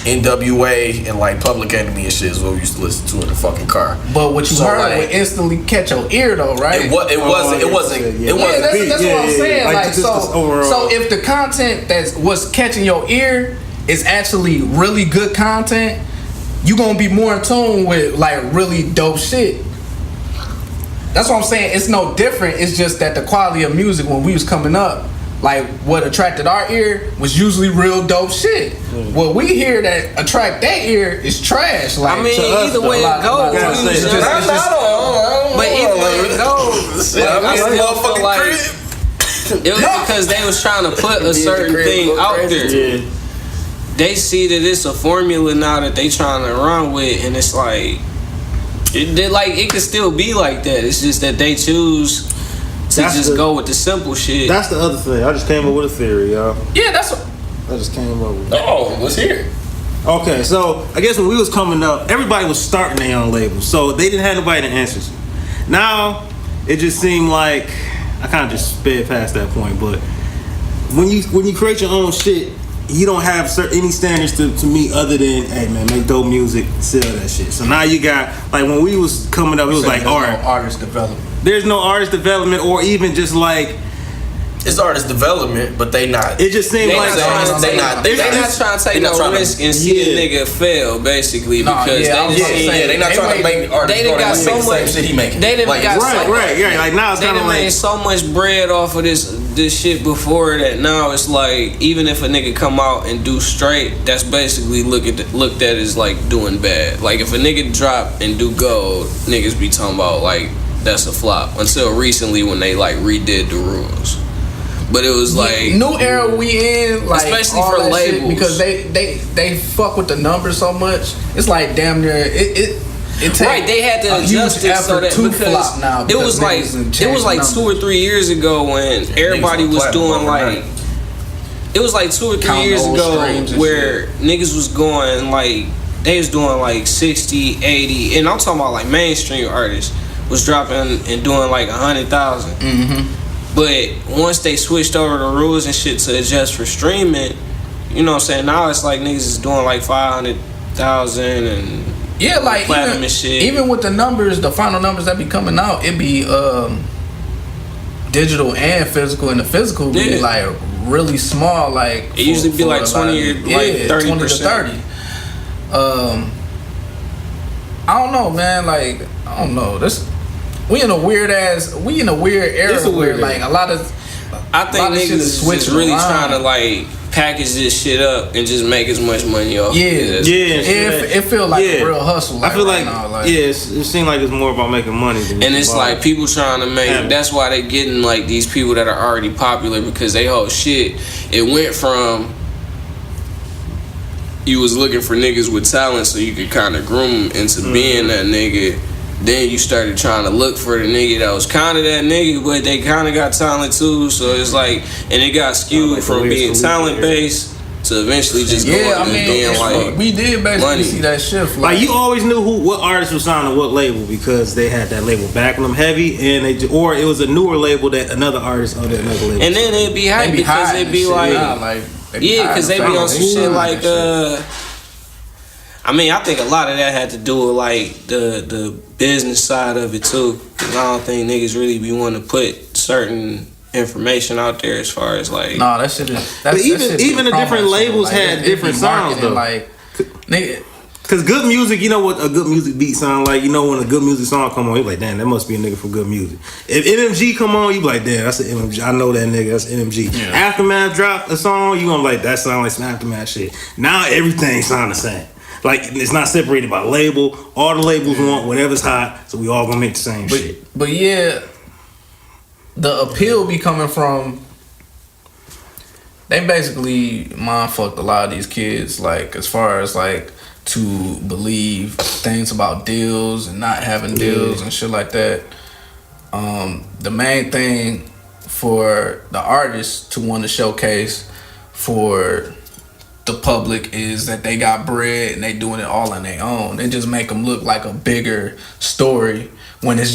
NWA and like Public Enemy and shit is what we used to listen to in the fucking car. But what you heard like, would instantly catch your ear though, right? It wasn't. Yeah, that's what I'm saying. Like so if the content that was catching your ear is actually really good content, you gonna be more in tune with like really dope shit. That's what I'm saying. It's no different. It's just that the quality of music when we was coming up, like what attracted our ear was usually real dope shit. What we hear that attract that ear is trash. Like I mean, either way it goes, but either way it goes, like, I still feel like it was because they was trying to put a certain thing out there. Yeah. They see that it's a formula now that they trying to run with, and it's like it could still be like that. It's just that they choose to go with the simple shit. That's the other thing. I just came up with a theory, y'all. Yeah, that's what I just came up with. Oh, let's hear it. Okay, so I guess when we was coming up, everybody was starting their own label, so they didn't have nobody to answer to. Now it just seemed like I kind of just sped past that point, but when you create your own shit, you don't have any standards to meet other than, hey man, make dope music, sell that shit. So now you got, like when we was coming up, it was like art. No artist development. There's no artist development or even just like, it's artist development, but they not. it just seemed like They not trying to take no risk and see a nigga fail, basically, because they not trying to make artists. They done got so much same shit he making. They done got right. Like now it's they kind of done like made so much bread off of this shit before that now it's like even if a nigga come out and do straight, that's basically looked at as like doing bad. Like if a nigga drop and do gold, niggas be talking about like that's a flop. Until recently when they like redid the rules. But it was like new era we in, like especially for labels, because they fuck with the numbers so much. It's like damn near it takes right. They had to adjust it so that because now it was like 2 or 3 years ago when everybody was doing like it was like 2 or 3 years ago where niggas was going like they was doing like 60, 80, and I'm talking about like mainstream artists was dropping and doing like 100,000. Mm-hmm. But once they switched over the rules and shit to adjust for streaming, you know what I'm saying? Now it's like niggas is doing like 500,000 and yeah, like platinum and shit. Even with the numbers, the final numbers that be coming out, it be digital and physical, and the physical be like really small. Like it usually be like 20 or like 30%. 20 to 30. I don't know, man. Like I don't know. We in a weird era where like a lot of I think niggas is really trying to like package this shit up and just make as much money off. It feel like a real hustle. Like, I feel right like now, it seems like it's more about making money than and it's like people trying to make. That's why they getting like these people that are already popular because they whole shit. It went from you was looking for niggas with talent so you could kind of groom into being that nigga. then you started trying to look for the nigga that was kind of that nigga, but they kind of got talent too. So it's like, and it got skewed from being talent based to eventually just we did basically see that shift. Like you always knew what artist was signed to what label because they had that label backing them heavy, and or it was a newer label that another artist on that another label. And then it'd be hype because it'd be like because they be on some shit like I mean, I think a lot of that had to do with like the business side of it too. Cause I don't think niggas really be wanting to put certain information out there as far as like. No, that shit is. But even the different labels had different sounds though. Like, nigga. Cause good music, you know what a good music beat sound like. You know when a good music song come on, you like, damn, that must be a nigga from Good Music. If NMG come on, you like, damn, that's an NMG. I know that nigga, that's NMG. Yeah. Aftermath drop a song, you gonna like that sound like some Aftermath shit. Now everything sound the same. Like it's not separated by label. All the labels want whatever's hot, so we all gonna make the same shit. But yeah, the appeal be coming from. They basically mind fucked a lot of these kids, like as far as like to believe things about deals and not having deals and shit like that. The main thing for the artists to want to showcase for the public is that they got bread and they doing it all on their own. They just make them look like a bigger story when it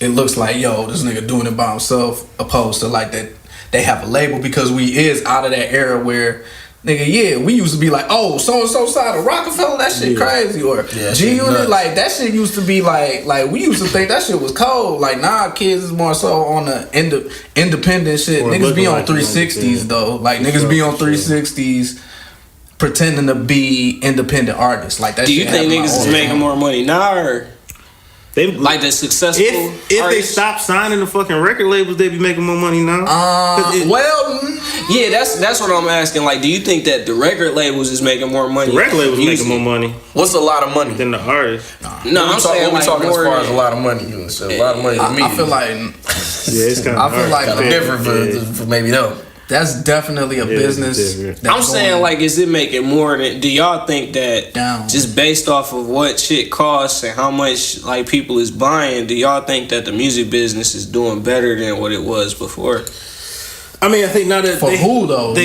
looks like, yo, this nigga doing it by himself, opposed to like that they have a label, because we is out of that era where nigga, we used to be like, oh, so-and-so side of Rockefeller, that shit crazy, or G-Unit, like that shit used to be like we used to think that shit was cold. Like, nah, kids is more so on the independent shit. Or niggas be on 360s though. Like niggas be on 360s pretending to be independent artists. Like that. Do you think niggas is making more money now, or they like the successful? If they stop signing the fucking record labels, they be making more money now. Yeah, that's what I'm asking. Like, do you think that the record labels is making more money? The record labels making more money. What's a lot of money than the artist? No, I'm saying we're talking as far as a lot of money. You know, so a lot of money to me. I feel like it's kind of. I feel like different for maybe them. That's definitely a business. I'm saying, like, is it making more than? Do y'all think that just based off of what shit costs and how much like people is buying, do y'all think that the music business is doing better than what it was before? I mean, I think now that they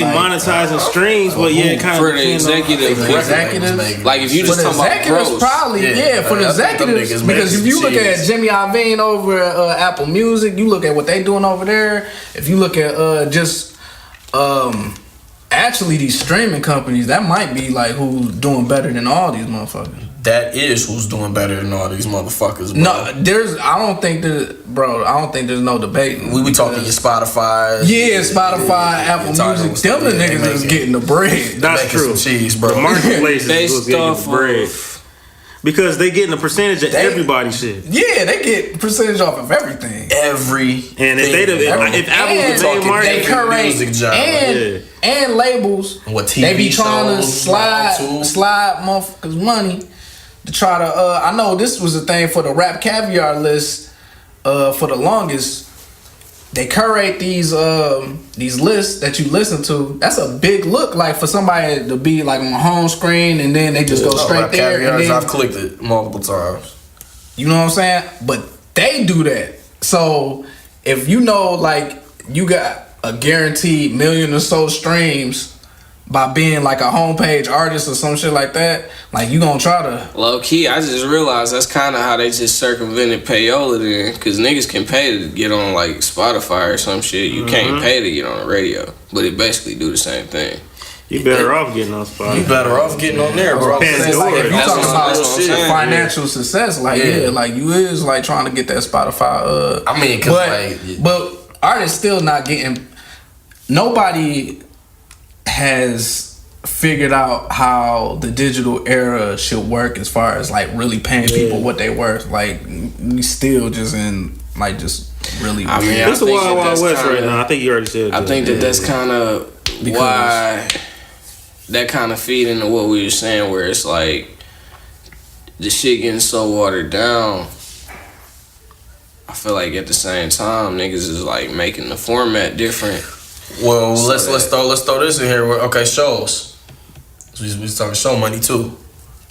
monetizing streams, but it kind of for the executives. Like if you just talking about pros, probably for the executives, because if you look at Jimmy Iovine over Apple Music, you look at what they doing over there. If you look at actually these streaming companies, that might be like who's doing better than all these motherfuckers. That is who's doing better than all these motherfuckers, bro. No, I don't think there's no debate. We be talking your Spotify. Yeah, Spotify, Apple Music. Them the niggas is getting the bread. That's true. Some cheese, bro. The marketplace is getting the bread. Because they getting a percentage of everybody's shit. Yeah, they get percentage off of everything. And if Apple's the main market, they curate and labels, they be trying to slide motherfuckers money to try to. I know this was a thing for the Rap Caviar list for the longest. They curate these lists that you listen to. That's a big look, like for somebody to be like on the home screen and then they just go straight there. And then, I've clicked it multiple times. You know what I'm saying? But they do that. So if you know, like you got a guaranteed million or so streams by being like a homepage artist or some shit like that, like you gonna try to low key. I just realized that's kind of how they just circumvented payola then, because niggas can pay to get on like Spotify or some shit. You can't pay to get on the radio, but it basically do the same thing. You better off getting on Spotify. You better off getting on there, bro. Like, if you talking about financial success, like like you is like trying to get that Spotify. I mean, but artists still not getting. Nobody has figured out how the digital era should work as far as like really paying people what they worth. Like we still just in like just really. I mean, it's a wild west right now. I think you already said. I think that's kind of why that kind of feed into what we were saying, where it's like the shit getting so watered down. I feel like at the same time, niggas is like making the format different. Well, so let's throw this in here. Okay, shows. We talking show money too.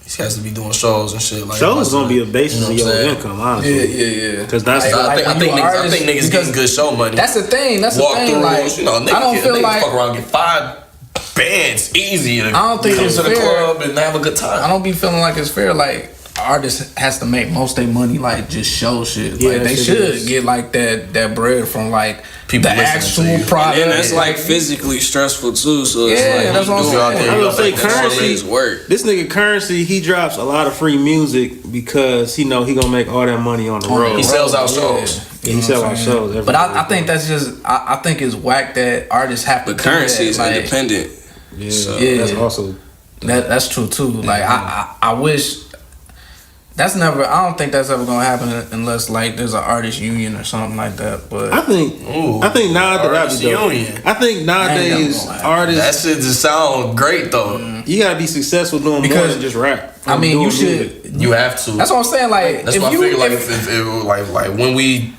He has to be doing shows and shit. Like shows gonna be a basis of your income, honestly. Yeah. Because that's I think niggas getting good show money. That's the thing. That's Walk the thing. through, Like, you know, I don't feel like fuck around and get 5 bands easy. I don't think come it's to the fair. club and have a good time. I don't be feeling like it's fair. Like, artists has to make most of their money like just show shit. Yeah, Like they shit should is. get like that bread from like People the listening actual to you. product. And that's like physically stressful too. So it's Yeah, like that's what I'm doing saying. things I was gonna say like that Currency. is work. This nigga Currency, he drops a lot of free music because he know he gonna make all that money on the road. He sells out shows. Yeah, he sells out shows. But I think that's just I think it's whack that artists have to. But do Currency that. is Like, independent. Yeah, So, that's also. That's true too. Like I wish. That's never. I don't think that's ever gonna happen unless like there's an artist union or something like that. But I think Artist union. I think nowadays artists, That shit just sound great though. you gotta be successful doing more Because, than just rap. I mean, you Doing should. music. You have to. That's what I'm saying. Like, That's if why I you, figure like if, if when we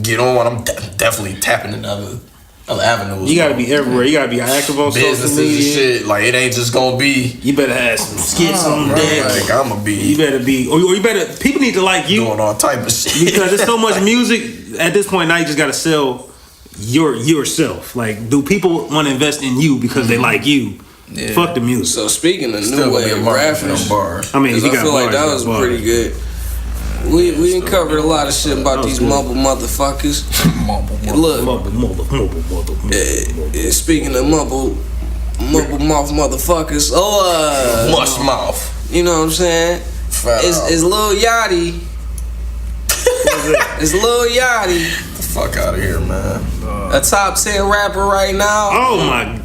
get on, I'm definitely tapping into other avenues. You gotta be everywhere. You gotta be active on social businesses and media. shit. Like it ain't just gonna be. You better have some skits on deck. Like I'ma be You better be, or you better. People need to like you doing all type of shit because there's so much music at this point. Now you just gotta sell yourself. Like, do people want to invest in you because they like you? Yeah. Fuck the music. So speaking of Still new gonna be a wave market for rappers, them bars. I mean, because he I got feel like bars, that he got was bars. pretty good. We didn't cover a lot of shit about these mumble motherfuckers. Look, speaking of mumble mouth motherfuckers, Mush mouth. you know what I'm saying? It's Lil Yachty. It's Lil Yachty, The fuck out of here, man. a top 10 rapper right now. Oh my!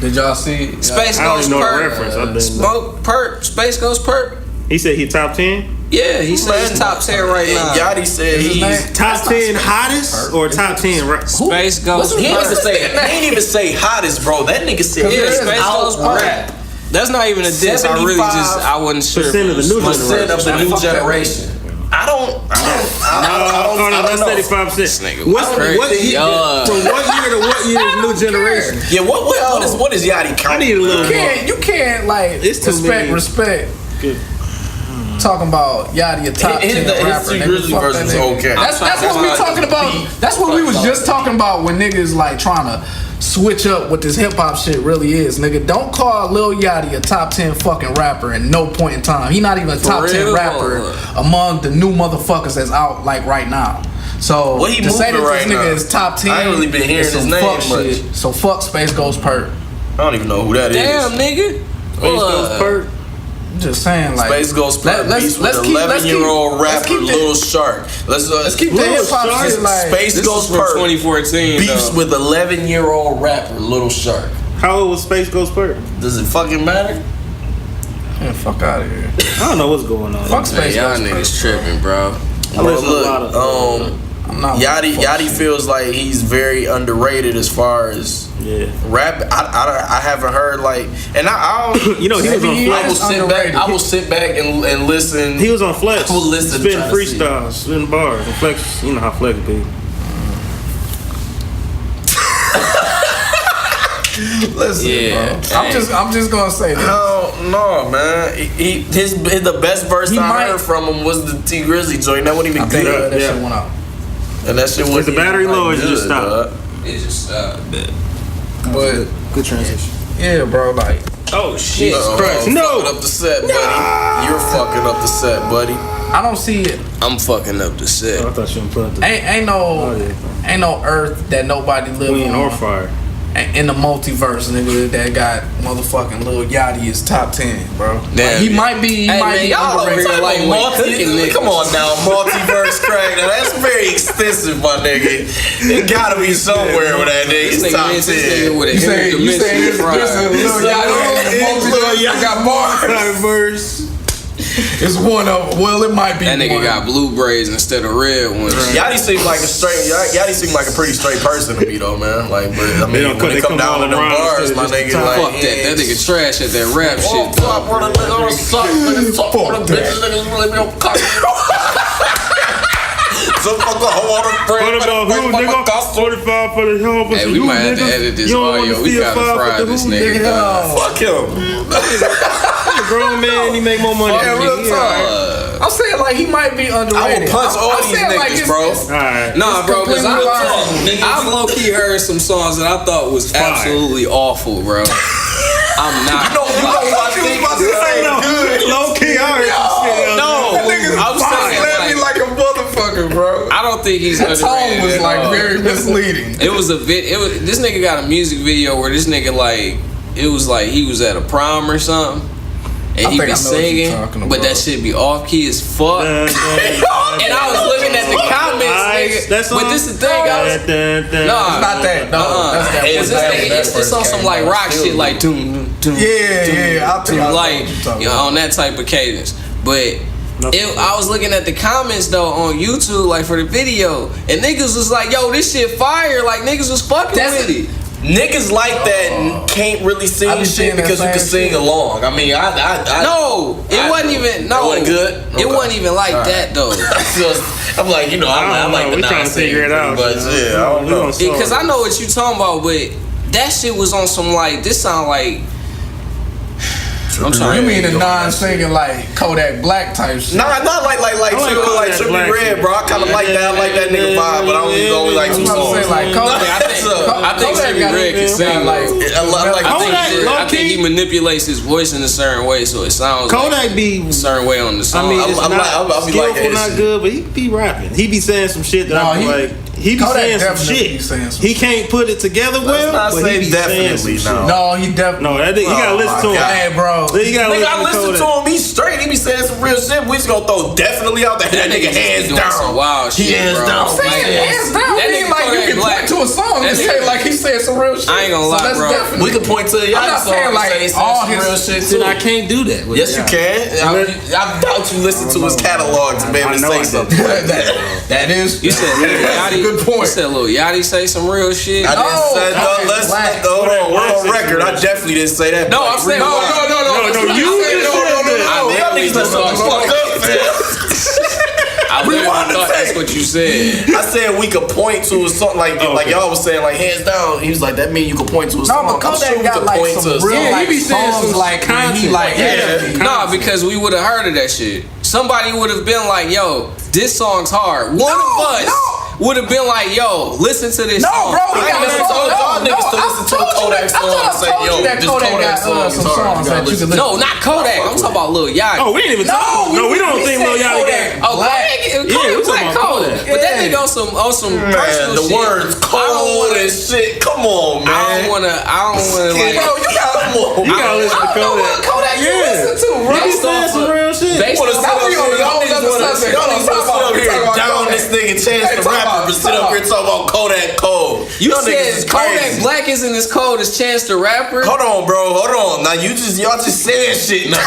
did y'all see? Space I don't Goes even know the Perp. reference. I didn't know. Smoke Perp. Space Goes Perp. He said he top 10. Yeah, he said he's top 10 right And now. Yachty said Is his he's. name? Top 10 hottest or top 10 rap? Space Goes He ain't even Perp. say. He ain't even say hottest, bro. That nigga said Yeah, he's Space Goes out Perp. rap. That's not even a diss. I really just, I wasn't sure. Percent of the new Percent of the new Fuck that. generation. I don't No, that's know. 35%. nigga What's crazy. what year? From what year to what year is new generation? Yeah, what is Yachty I counting? need a little more. You can't like It's too many. respect. Good. Talking about Yachty, a top 10 The rapper. T nigga, Grizzly fuck version that is nigga. okay. That's what we talking about. That's what we was just talking about when niggas like trying to switch up what this hip hop shit really is. Nigga, don't call Lil Yachty a top 10 fucking rapper at no point in time. He not even a top 10 real? rapper among the new motherfuckers that's out like right now. So What he to say that moving right this nigga now? is top 10, I ain't really been hearing is some his name fuck much. shit. So fuck Space Goes Perp. I don't even know who that is. Damn, nigga. Space Goes Perp. I'm just saying, like Space Goes Perp. Beats with 11-year-old rapper Lil Shark. Let's keep the hip hop shit like Space This Goes is from Perp. 2014. Beefs though. with 11-year-old rapper Lil Shark. How old was Space Goes Perp? Does it fucking matter? Man, fuck out of here. I don't know what's going on. Fuck Man, Space y'all Goes niggas Perp. tripping, bro. I listen to a lot of. I'm not Yachty feels like he's very underrated as far as Yeah. rap. I haven't heard like, and I don't. You know, he was on Maybe Flex. underrated. I will sit back and listen. He was on Flex. I will listen, Spitting try to see. freestyles, spitting bars. And Flex, you know how Flex be. Listen, Yeah. bro. I'm just gonna say this. No, man. The best verse He I might- heard from him was the T Grizzly joint. That wasn't even I think good. that Yeah. shit went out. And that shit was the battery low or is it just stop? It just But Good transition. yeah, bro, like Oh shit! Uh-oh. Christ. Fucking No. up the set, buddy. You're fucking up the set, buddy. I don't see it. I'm fucking up the set. Oh, I thought you were put the Ain't no earth that nobody live Queen or on fire. in the multiverse, nigga, that got motherfucking Lil Yachty is top 10, bro. Damn, Like, he yeah. might be y'all over underrated. here like cooking niggas. Come on now, multiverse crack. Now that's very extensive, my nigga. It gotta be somewhere where that This nigga's nigga top hits this nigga 10. with a You say hidden this dimension Lil Yachty in the multiverse. I got bars. Verse. It's one of well, it might be That nigga one. got blue braids instead of red ones. Yachty seems like Yachty seems like a pretty straight person to me though, man. Like, but I mean, when it come down to them bars, my nigga, like, Fuck that. That nigga trash at that rap shit. Fuck, where the nigga suck, nigga, talk for the bitches, niggas really be on cock. So fuck up, I want to What about who, nigga? 45 for the hell. Hey, we might have to edit this audio. We gotta fry this nigga. fuck him. A grown man, he make more money Yeah, than real me. talk. I'm saying like he might be underrated. I will punch all I'm these saying, like, niggas, bro. Alright. Nah, bro, because completely I've low-key heard some songs that I thought was absolutely awful, bro. I'm not. You know what I think is good. Low key, I heard some shit. No, I'm saying like a motherfucker, bro. I don't think he's The underrated. tone was at like all. very misleading. It was this nigga got a music video where this nigga like it was like he was at a prom or something. And he think be I know what you're singing, talking but about. that shit be off key as fuck. And I was looking at the comments, nigga. But this the thing, I was It's not that. No, that's that. It's That was it's just on some like rock shit, like doom, Yeah. I think I know like what you're talking you know, on that type of cadence. But I was looking at the comments though on YouTube, like for the video, and niggas was like, "Yo, this shit fire!" Like niggas was fucking with it. Niggas like that can't really sing I be shit seeing that because you can same sing shit. along. I mean, No, it wasn't even. No, It wasn't good? It Okay. wasn't even like that though. I'm like, you know, I like the we trying to figure it out. but yeah, I don't know. Because I know what you talking about, but that shit was on some like. This sound like. I'm sorry. You mean the non-singing like Kodak Black type shit? Nah, not like Trippie Black Red, shit. bro. I kind of like that. I like that nigga vibe, but I only like two I'm songs. saying like Kodak. I think Kodak Trippie got Red can sing like. I think he manipulates his voice in a certain way, so it sounds Kodak like be. a certain way on the song. I mean, it's I'll not be like skillful, that. not good, but he be rapping. He be saying some shit that I be like. He be Kodak saying some definitely shit. be saying some He can't put it together well, not but say he be definitely, saying some shit. No, he definitely. No, that you gotta listen to him. Hey, bro. You gotta Nigga, I listen listen to him. He's straight. He be saying some real shit. We just gonna throw definitely out there. That nigga just be hands doing some down. wild He shit, hands bro. down. Like, Hands down. that Mean nigga like you Kodak can Black. point to a song and That say nigga- like he said some real shit. I ain't gonna lie, that's bro. definitely- We could point to I'm y'all not saying like all his real shit Then too. I can't do that. with Yes, you y'all. can. I doubt you listen to his catalog to be able to say something. that is. You said Lil Yachty. Good point. You said Lil Yachty say some real shit. I didn't say no. Let's Black. hold on. We're on record. I definitely didn't say that. No, I'm saying No, you just said that. Y'all niggas done shut the fuck up, man. I literally Rewind the thought that's tape. what you said. I said we could point to a song like y'all was saying like hands down. He was like that mean you could point to a No, song. but I'm Kodak sure we got could like point some to a real song. like he be saying songs some like when he like Nah, because we would have heard of that shit. Somebody would have been like, "Yo, this song's hard." One of us would have been like, "Yo, listen to this song." bro, we I got never a told y'all song. niggas to listen to a Kodak song and say, yo, this Kodak song is some hard. songs that you can listen. No, not Kodak. I'm talking about Lil Yachty. Oh, we didn't even talk. No, we don't think Lil Yachty got. Oh, Kodak, Yeah, we talking Kodak about cold. Kodak. But that nigga on some Man, personal the shit. words cold and shit. Come on, man. I don't wanna like. Bro, you gotta You gotta listen to Kodak. Kodak you listen to, bro. He be saying some real shit. Based wanna on sit up here, y'all niggas wanna sit up here Talk about down this nigga Chance the Rapper, but sit up here talking about Kodak Cold. you Y'all niggas is said Kodak crazy. Black isn't as cold as Chance the Rapper. Hold on, bro. Hold on. Now y'all just saying shit now.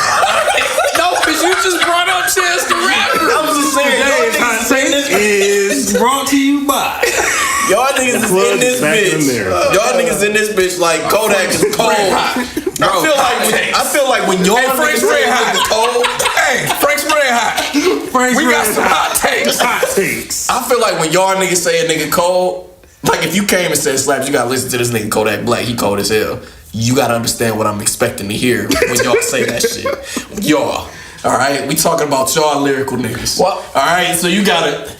No, because you just brought up Chance the Rapper. I'm just saying. Y'all Today's niggas hot is in take this. is brought to you by. Y'all niggas is in this Back in the bitch. mirror. Y'all niggas in this bitch like Kodak is cold. I feel like when y'all Frank's niggas say Red Hot. niggas cold. Hey, Frank's Red Hot. Frank's We got Red some Hot. hot takes. Hot takes. I feel like when y'all niggas say a nigga cold, like if you came and said Slaps, you gotta listen to this nigga Kodak Black, he cold as hell. You gotta understand what I'm expecting to hear when y'all say that shit. Y'all. Alright? We talking about y'all lyrical niggas. What? Alright, so you gotta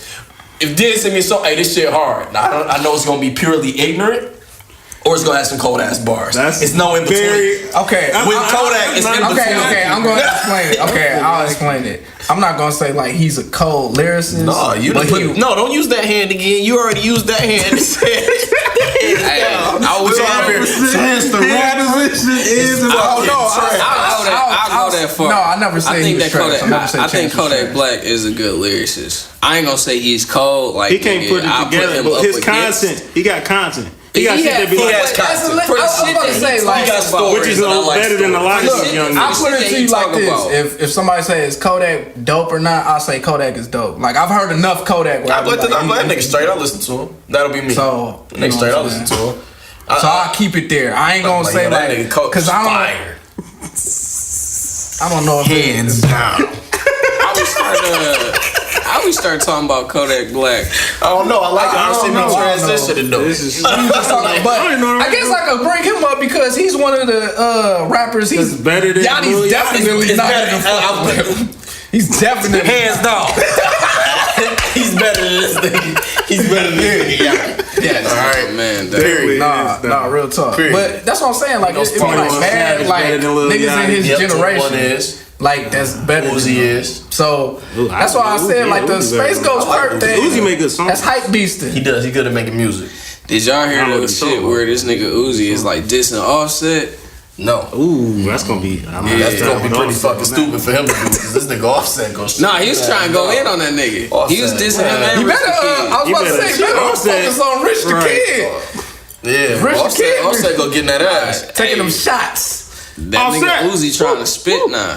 if Did send me a song, hey, this shit hard. Now I know it's gonna be purely ignorant. Or it's gonna have some cold ass bars. It's no in between. Okay. With Kodak, it's in between. Okay, I'm gonna explain it. Okay, I'll explain it. I'm not gonna say like he's a cold lyricist. No, don't use that hand again. You already used that hand. I was Chance the Rapper is I'll go that far. No, I never said I think he was that trash. I never said I think Chance was Kodak trash. Black is a good lyricist. I ain't gonna say he's cold. Like He can't put I'll it together, him but up his against- content, he got content. He got He shit that be had- like, has content. For the I was shit about to that say, he like, talks about, which is a little better than a lot of Look, these young I'll niggas. put it Shit to that you he like talk this: about. if somebody says Kodak dope or not, I'll say Kodak is dope. Like I've heard enough Kodak. I'm glad that nigga straight. I'll listen to him. That'll be me. So That nigga straight. I'll listen to him. So I'll keep it there. I ain't gonna Like, say yo, that like nigga coach because fire. I don't know if Hands down. I was trying to. I How we start talking about Kodak Black? I don't know. I like it. I see me transitioning though. This is But I guess I could bring him up because he's one of the rappers. He's better than Yachty's definitely not even fuck with him. He's definitely hands down. He's better than this nigga. He's better than this nigga. Yeah, all right, man. Nah, real talk. Period. But that's what I'm saying. Like, it's like bad, like niggas in his generation. Like that's better. Uzi is. So that's why I said like the Space Ghost Perk thing. Uzi make good songs. That's hype beasting. He does. He good at making music. Did y'all hear the shit where this nigga Uzi is like dissing Offset? No. Ooh, that's gonna be. That's gonna be pretty fucking stupid for him to do because this nigga Offset goes. Nah, he was trying to go in on that nigga. He was dissing him and You Rich better. the Kid. I was about to say, you better focus on Rich the Kid. Yeah, Rich the Kid. Offset go getting that ass. Taking them shots. That nigga Uzi trying to spit now.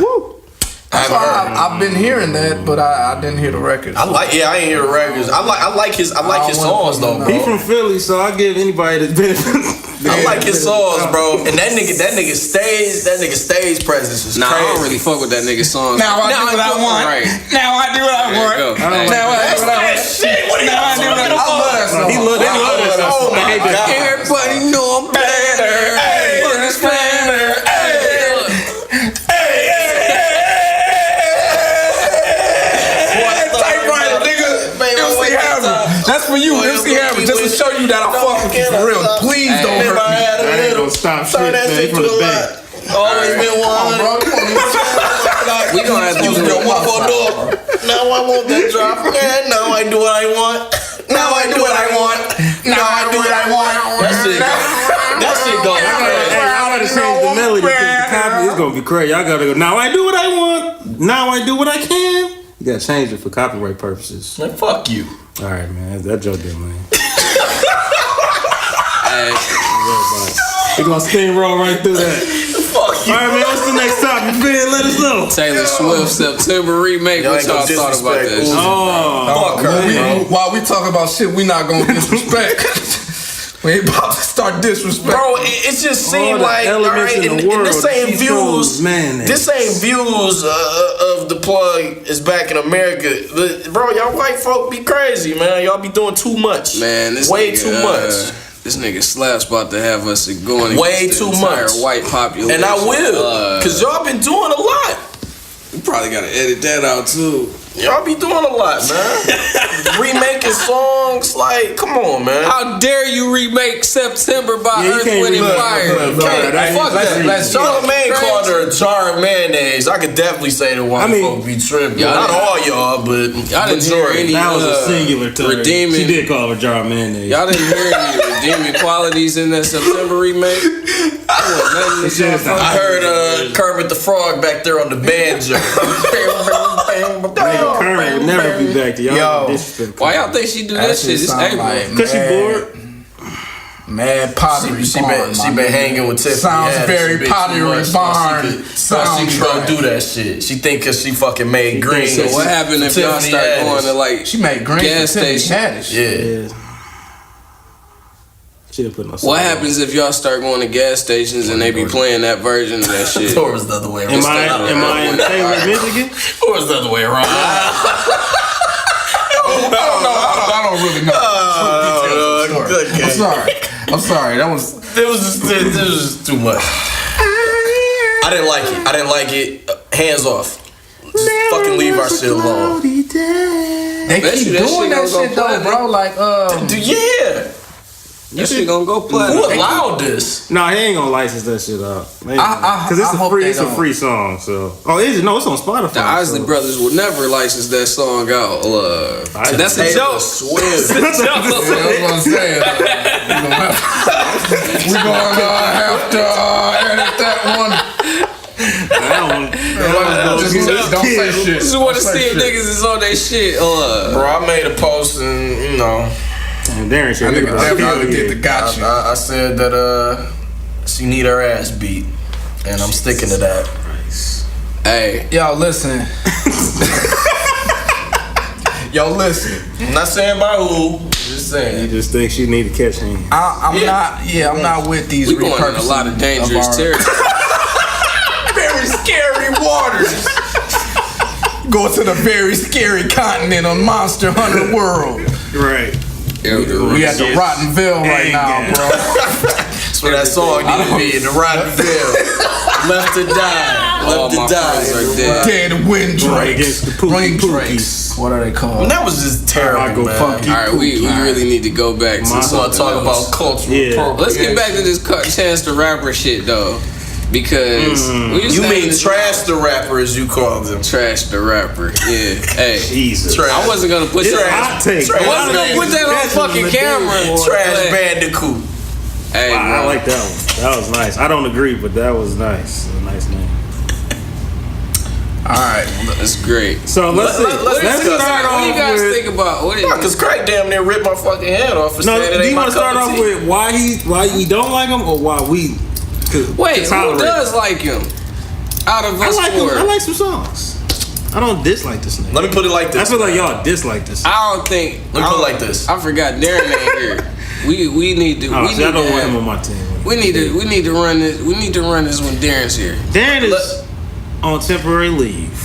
That's why I've been hearing that, but I didn't hear the records. I ain't hear the records. I like his songs though, bro. He from Philly, so I give anybody the benefit. I like his songs, bro. And that nigga stage presence is Nah, crazy. I don't really fuck with that nigga's songs. Now I do what I want. Right. Now I do what I want. Now I do what I want. Shit, what are Now I do what I want. I love that song. He love that song. Oh my God. Everybody know I'm better. Hey, Put his banner. That's for you, MC Hammer, just to show you that I fuck with you for real. Please don't hurt me. I ain't gonna stop shit, Turn that man. shit From to the the back. left. Always been one. We gonna have to Use do your it. 1-4 door. Now I want that drop. Yeah, now I do what I want. Now I do what I want. Now I do what I want. That shit go. Hey, y'all gotta change the melody because the copy is gonna be crazy. Y'all gotta go. Now I do what I want. Now I do what I can. You gotta change it for copyright purposes. Man, fuck you. All right, man. That joke did, man. We're gonna steamroll right through that. Fuck you. All right, man. What's the next topic? Ben, let us know. Taylor Swift September remake. What y'all thought about this? Fuck her, bro. While we talk about shit we not gonna disrespect. We ain't about to start disrespect. Bro, it just seemed the like elements in the world, this ain't she chose views. mayonnaise. This ain't views of the plug is back in America. Bro, y'all white folk be crazy, man. Y'all be doing too much. Man, this way nigga, too much. This nigga Slap's about to have us going Way against too the entire much. white population. And I will, cause y'all been doing a lot. We probably gotta edit that out too. Y'all be doing a lot, man. Remaking songs, like, come on, man. How dare you remake September by Yeah, you Earth, can't Wind, and remake- Fire? Fuck that. Charlamagne called her a jar of mayonnaise. I could definitely say the white folk be tripping. y'all Not didn't- all y'all, but Y'all didn't hear any That was a singular term. redeeming. She did call her jar of mayonnaise. Y'all didn't hear any redeeming qualities in that September remake? I heard Kermit the Frog back there on the banjo. Kermit would never be back to y'all. Disrespect. Why y'all think she do that shit? It's April. Cause she bored. Mad pottery She been hanging with Tiffany. Sounds Haddish very a bit too pottery much. barn. She could go do that shit. She think cause she fucking made green. So what happened if y'all Tiffany start Haddish. going to like She made green gas for Tiffany station? Haddish. Yeah. She didn't put no. What happens if y'all start going to gas stations and they be playing that version of that shit? Or was the other way around? Am I in Taylor, Michigan? Or was the other way around? I don't really know. Good game. I'm sorry. That was. It was just too much. I didn't like it. Hands off. Just fucking leave our shit alone. They Bet keep you that doing shit that gonna shit go though, bro. Like, Yeah. That shit gonna go Who platinum. allowed this? Nah, he ain't gonna license that shit out. I Cause it's hope a free, they it's a don't. free song. So, is it? No, it's on Spotify. The Isley so. Brothers will never license that song out. That's a Taylor joke. Swift. That's a That's joke. what I'm saying. We're gonna have to edit that one. Just don't say shit. Just want to see if niggas is on that shit. Bro, I made a post and, you know, And Darren shit. I think about definitely it. did the gotcha. I said that she need her ass beat. And I'm sticking to that. Hey, Yo, listen. Yo, listen. I'm not saying by who. Just saying. You just think she need to catch him. I'm not with these we going in a repurposing lot of dangerous our territory. very scary waters. Go to the very scary continent on Monster Hunter World. Right. We at the Rottenville right now, bro. That's where that song need to be, in the Rottenville. Left to die. Left to die. Dead Windrakes. The Windrakes. What are they called? And that was just terrible, man. Alright, we really need to go back to want to talk about cultural appropriation. Let's get back to this Chance the Rapper shit, though. Because you mean Trash the Rapper, as you call them. Trash the Rapper, yeah. Hey, Jesus. I wasn't gonna put that. Hot take. I wasn't gonna put that on fucking camera. Trash Bandicoot. Hey, I like that one. That was nice. I don't agree, but that was nice. A nice name. All right, that's great. So let's start off. What do you guys think about? Because Craig damn near ripped my fucking head off. For No, saying it do ain't you my want to start cup of off tea. with why we don't like him, or why we? Wait, who does like him? Out of us four, I like some songs. I don't dislike this nigga. Let me put it like this. I feel like y'all dislike this. I don't think. Let me put it like this. I forgot Darren ain't here. We need to. I We need don't to want have, him on my team. We need to run this. We need to run this when Darren's here. Darren is on temporary leave.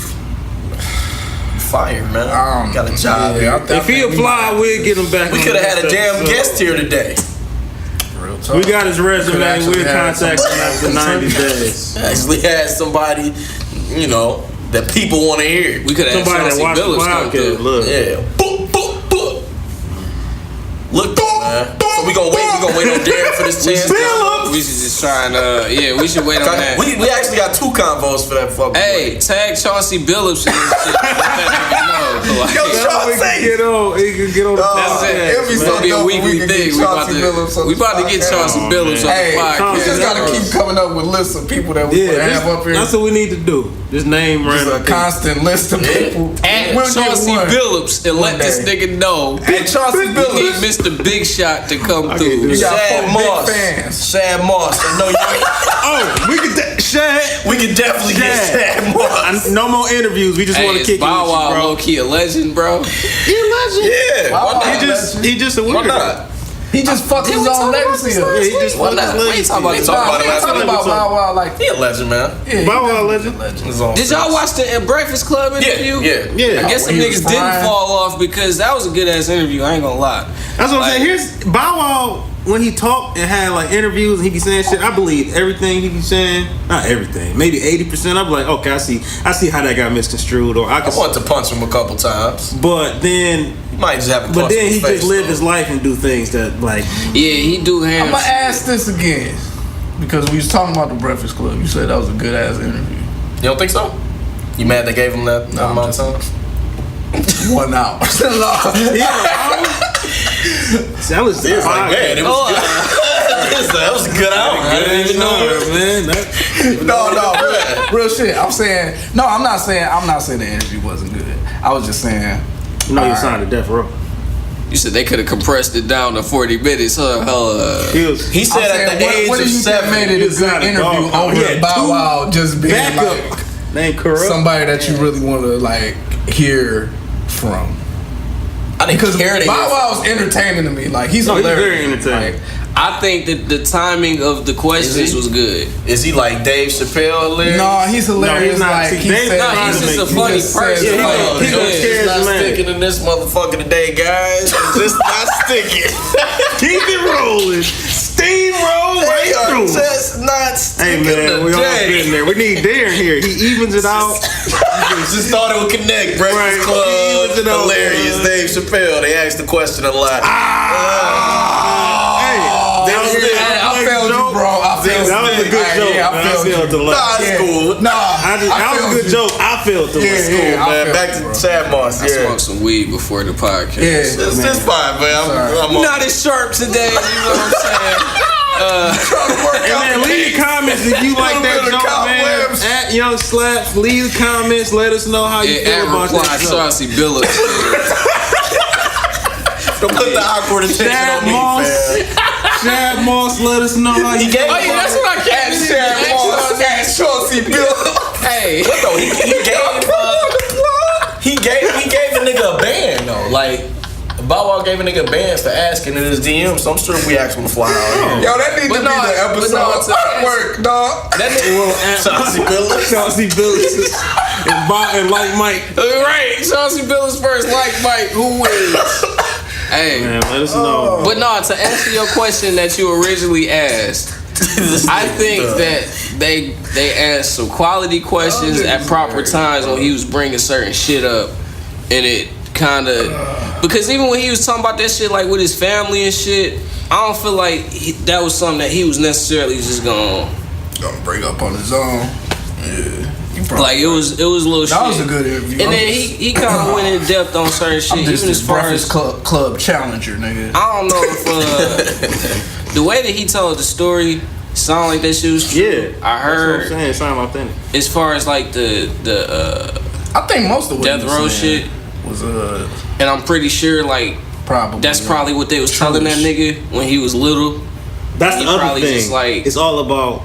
Fire, man. Got a job here. If he apply, we'll get him back. We could have had a damn guest here today. We got his resume. We'll contact him after 90 days. Actually had somebody, you know, that people want to hear. We could have somebody that watch the podcast. Look, yeah. Boop, boop, boop. Look, man. So we gonna wait on Darren for this chance. We should just try and we should wait on that. We actually got 2 convos for that fucking. Hey, tag Chauncey Billups in this shit. Yo, Chauncey. He can get on the podcast. It's gonna be a weekly thing. We about to get Chauncey Billups on the podcast. We just gotta keep coming up with lists of people that we have up here. That's what we need to do. Just name random. A constant list of people. At Chauncey Billups and let this nigga know. At Chauncey We Billups. need Mr. Big Shot to come through. You got Shad 4 Moss. big fans. Shad Moss. I know you. We could Shad. We can definitely get Shad Moss. No more interviews. We just want to kick Bow Wow, bro. low-key a legend, bro. He a legend. Yeah. Why not? He just a Why weirdo. not? He just fucked his own legacy up. Yeah, he just fucked his legacy. Talking about Bow Wow like he a legend, man. Bow Wow legend. Did y'all watch the Breakfast Club interview? Yeah. I guess some niggas didn't fall off because that was a good ass interview. I ain't gonna lie. That's what I'm saying. Here's Bow Wow. When he talked and had like interviews and he be saying shit, I believe everything he be saying. Not everything, maybe 80%. I'm like, okay, I see how that got misconstrued. Or I want to punch him a couple times, but then you might just have. But then he just live his life and do things that like. Yeah, he do have. I'm gonna ask this again because we was talking about the Breakfast Club. You said that was a good ass interview. You don't think so? You mad they gave him that amount of time? 1 hour. That was like, man, it was good. That was a good hour. I didn't even know it, man. No, real shit. I'm not saying the interview wasn't good. I was just saying. No, you signed a death row. You said they could have compressed it down to 40 minutes. He said at the age of 7, made it a good interview over Bow Wow just being like somebody that you really want to like hear from. I didn't care to Bow Wow's entertaining to me. Like he's hilarious. He's very entertaining. Like, I think that the timing of the questions was good. Is he like Dave Chappelle hilarious? No, he's hilarious. No, he's not. Like he's just a funny person. He's not sticking in this motherfucker today, guys. It's not sticking. Keep it rolling. Steamroll right through. Just not sticking. Hey man, we all been there. We need Darren here. He evens it out. Just thought it would connect. Breakfast Club, hilarious. Dave Chappelle. They asked the question a lot. I failed you, bro. That was a good joke. Yeah, I failed you. Nah, it's cool. That was a good joke. I felt the It's cool, man. Back to Chad Moss. I smoked some weed before the podcast. Yeah, it's fine, man. I'm not as sharp today. You know what I'm saying? And man, leave comments if you like that joke, man. At Young Slaps, leave comments. Let us know how you feel about that joke. Chauncey Billups. Don't put the awkward attention on me, man. Shad Moss, let us know how you feel. Oh yeah, that's what I can't say. Shad Moss, at Chauncey Billups. Hey, what though? He gave the nigga a band though. Like Bow Wow Wow gave a nigga a ban for asking in his DM, so I'm sure we asked him to fly out here. Yo, that need to be the episode. Work, dog. That nigga Chauncey Billis and like Mike. right. Chauncey Billis first, like Mike. Who wins? Hey, man, let us know. But no, to answer your question that you originally asked, I think that they asked some quality questions at proper times when he was bringing certain shit up, and it kind of, because even when he was talking about that shit like with his family and shit, I don't feel like that was something that he was necessarily just gonna bring up on his own. Yeah. Like it was a little shit. That was a good interview. And then he kind of went in depth on certain shit. I'm just even as far as club challenger, nigga. I don't know if the way that he told the story sound like that shit was true. Yeah, I heard. That's what I'm saying. It sound authentic. As far as like the I think most of what death row shit was and I'm pretty sure like probably that's probably what they was telling that nigga when he was little. That's the other thing. Just like, it's all about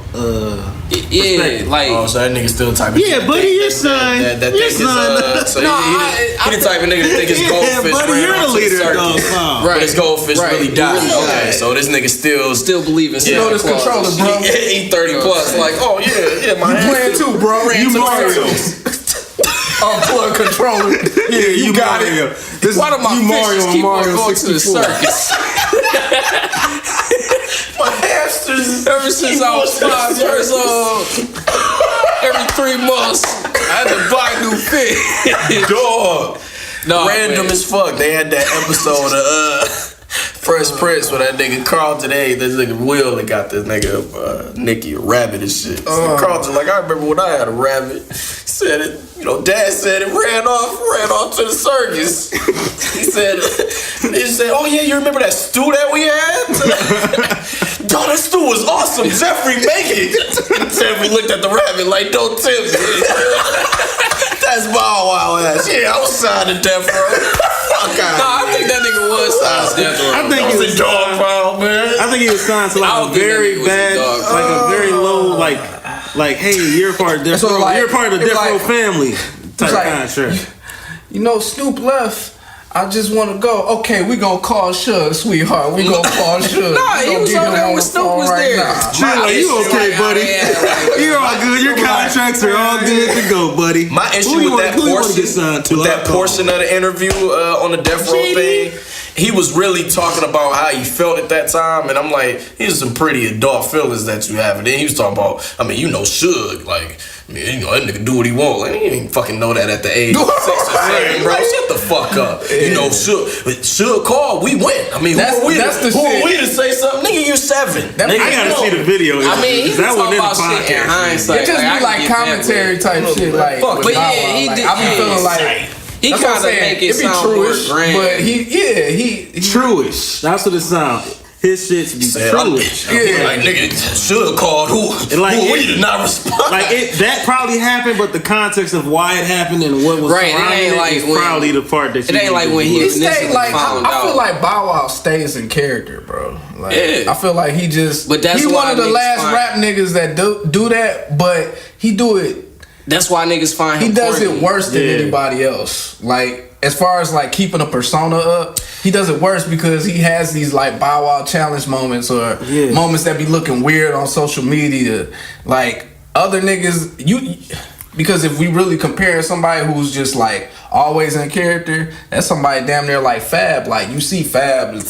yeah, like oh, so that nigga still typing. Yeah, buddy, your son. That think son. he the type of nigga that think his goldfish buddy, ran off to the circus. Right. But his goldfish really died. Okay, so this nigga still believing. You know this controller, bro. He 30 plus. Like, oh yeah, my you playing too, bro. You Mario. Unplug controller. Yeah, you got it. Why do my fishes keep on going to the circus? My hamsters. Ever since I was 5 years old, every 3 months I had to buy new fish. Dog. No, random as fuck. They had that episode of Fresh Prince where that nigga Carlton, this nigga Will that got this nigga Nicky a rabbit and shit. So Carlton like, I remember when I had a rabbit. Said it, Dad said it ran off to the circus. He said, oh yeah, you remember that stew that we had? Yo, that stew was awesome. Jeffrey, make it. Jeffrey looked at the rabbit like, don't tip me. That's Bow Wow ass. Yeah, I was signed to death row. Fuck out. No, I think that nigga was signed to death row. I think he was dog pound, man. I think he was signed to like a very bad, like a very low, like, hey, you're part of death row. You're part of the death row family type contract. Snoop left. I just want to go. Okay, we gonna call Suge, sweetheart. We gonna call Suge. Nah, he was over there when Snoop was there. Chill, you okay, buddy? You're all good. Your contracts are all good to go, buddy. My issue with that portion of the interview on the death row thing, he was really talking about how he felt at that time, and I'm like, here's some pretty adult feelings that you have. And then he was talking about, Suge, like, that nigga do what he want. Like, he didn't fucking know that at the age of 6 or 7, bro. Shut the fuck up. Suge called, we went. Who are we to say something? Nigga, you're 7. I gotta see the video. He's talking about shit in hindsight. It just be like commentary type shit. Like, but yeah, he did. I be feeling like. He kind of make it sound truish, but he truish. That's what it sounds. His shit's be truish. Yeah, like nigga, Suge called who we did not respond. Like that probably happened, but the context of why it happened and what was surrounding it is probably the part that it ain't like when he stayed. Like I feel like Bow Wow stays in character, bro. Like, I feel like he just. But that's he one of the last rap niggas that do that, but he do it. That's why niggas find him. He does it worse than anybody else. Like, as far as like keeping a persona up, he does it worse because he has these like Bow Wow challenge moments or moments that be looking weird on social media. Like other niggas, because if we really compare somebody who's just like always in character, that's somebody damn near like Fab. Like you see Fab.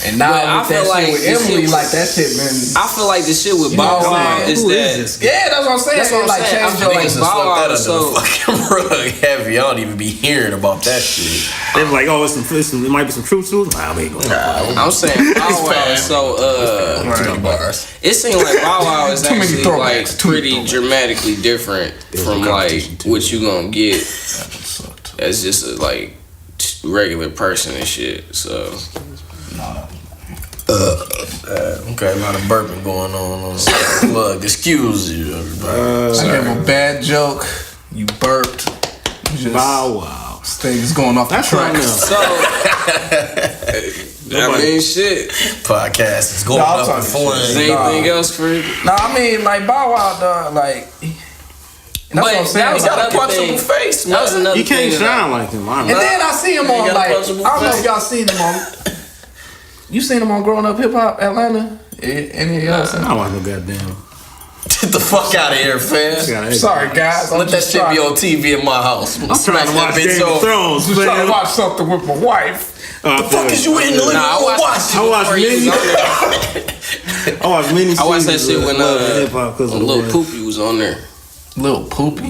And now with that shit with Emily, like that shit, man. I feel like the shit with Bow Wow is that. Yeah, that's what I'm saying. That's what I'm like saying. I feel like Bow Wow is so fucking rug heavy. I don't even be hearing about that shit. They be like, oh, it might be some truth to it. Nah, we ain't gonna. I'm saying Bow Wow is so it seems like Bow Wow is actually like pretty dramatically different from like what you gonna get as just a like regular person and shit. So. Okay, a lot of burping going on the plug. Excuse you, everybody. I gave a bad joke. You burped. Bow Wow. Things going off the track. So, shit. Podcast is going up in flames. Is anything else for you? No, like Bow Wow, dog, like That's what I'm saying. He got a punchable face, man. That was another You can't thing. shine like him. And then I see him on got a like, I punchable don't know face. if y'all seen him on. You seen him on Growing Up Hip Hop Atlanta? Any of y'all seen I him? don't like no goddamn. Get the fuck out of here, fam. Sorry, guys. Let that shit be on TV in my house. I'm trying to watch Game of Thrones, I'm trying to man. watch something with my wife. The fuck is you in the living room I watch many. I watch many. I watched that shit when hip hop because of Lil Poopy was on there. Lil Poopy.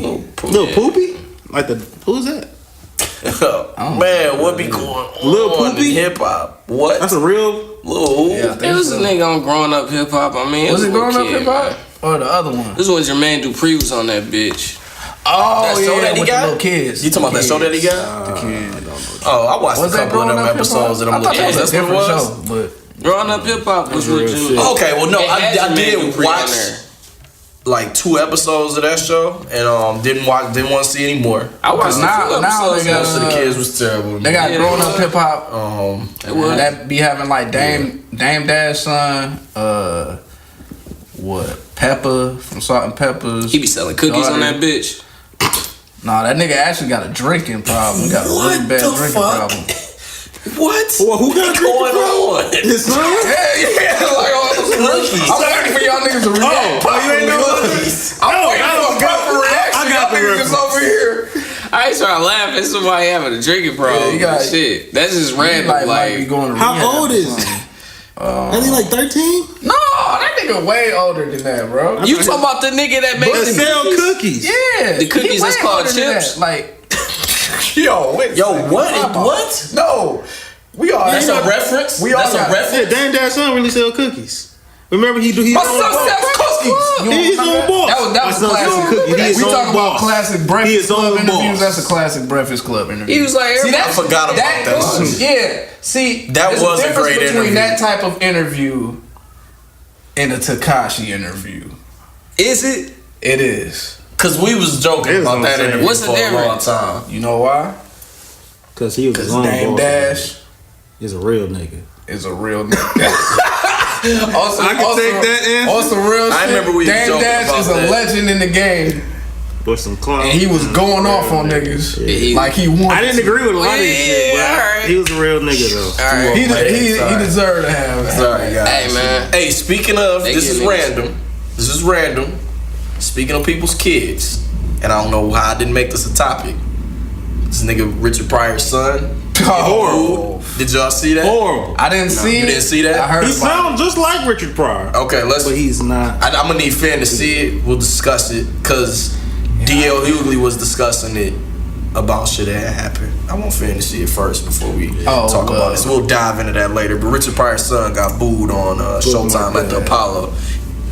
Lil Poopy? Like the who's that? Man, what be going on Lil Poopy? in hip hop? What? That's a real. Lil. Yeah, There was a nigga on Growing Up Hip Hop. I mean, Was it Growing Growing Up Hip Hop? Or the other one? This was Jermaine Dupri was on that bitch. Oh, That show yeah, that he with got? the little kids. You talking about that show that he got? The kids. Oh, I watched Was a that couple of Growing them Up Hip episodes of Hop? them I little thought that kids. was That's a what it different was. show, but Growing Up Hip Hop was with real Jermaine. shit. Okay, well, no, It had I Jermaine did Dupri on watch there. like 2 episodes of that show, and didn't want to see any more. I watched now now they got Most of the kids was terrible. they got Yeah, Growing it Up was. Hip Hop. It was. That be having like Dame Dash son, what Pepper from Salt and Peppers. He be selling cookies on that bitch. Nah, that nigga actually got a drinking problem. He got a really bad What the drinking fuck? problem. What? Well, who got What's going on? His son? Yeah, like all those I'm waiting for y'all niggas to react. Oh, you ain't know this? I'm waiting for a proper reaction. I got Y'all the niggas just reference. over here. I ain't trying to laugh at somebody having a drinking problem. Yeah, you got- shit. That's just random. Like, Like, might be going to How rehab old or is something. he? Is he like 13? No, that nigga way older than that, bro. you talking about the nigga that made They the sell cookies. Yeah, The cookies he that's way called older than chips? that. Like, yo, wait. Yo, what? Stop off. What? No, we all. That's a reference? We all That's a got- reference? Yeah, Dame Dash son really sell cookies. Remember he My own son boss. sells cookies. He his own boss. That was My son classic. sells cookies. He his We own talking about boss. classic He Breakfast his Club own interviews. boss. That's a classic Breakfast Club interview. He was like, See, everybody- I forgot about that shit. Yeah, see, That there's was a difference great between interview. that type of interview and a Tekashi interview. Is it? It is. Because we was joking It was about that insane. interview What's the for a long difference? time. You know why? Cause he was his Because own Dame boss. Dash He's a real nigga. is a real nigga. Also, I can take that answer. Also, real I shit. remember we was Dame joking Dash about is a that. legend in the game, With some clout. and he was going off on niggas he- like he wanted. I didn't agree with a lot of this shit, but alright. he was a real nigga though. All right. He deserved to have that. Sorry, guys. Hey, man. Hey, speaking of, They this get is niggas. random. This is random. Speaking of people's kids, and I don't know how I didn't make this a topic. This nigga Richard Pryor's son. Horrible. Did y'all see that? Horrible. I didn't see you it. didn't see that? I heard He about sounds just like Richard Pryor, Okay, let's. but he's not. I'm gonna need Finn to see it. We'll discuss it because DL Hughley was discussing it about shit that had happened. I want Finn to see it first before we talk about this. We'll dive into that later. But Richard Pryor's son got booed on Showtime at the Apollo.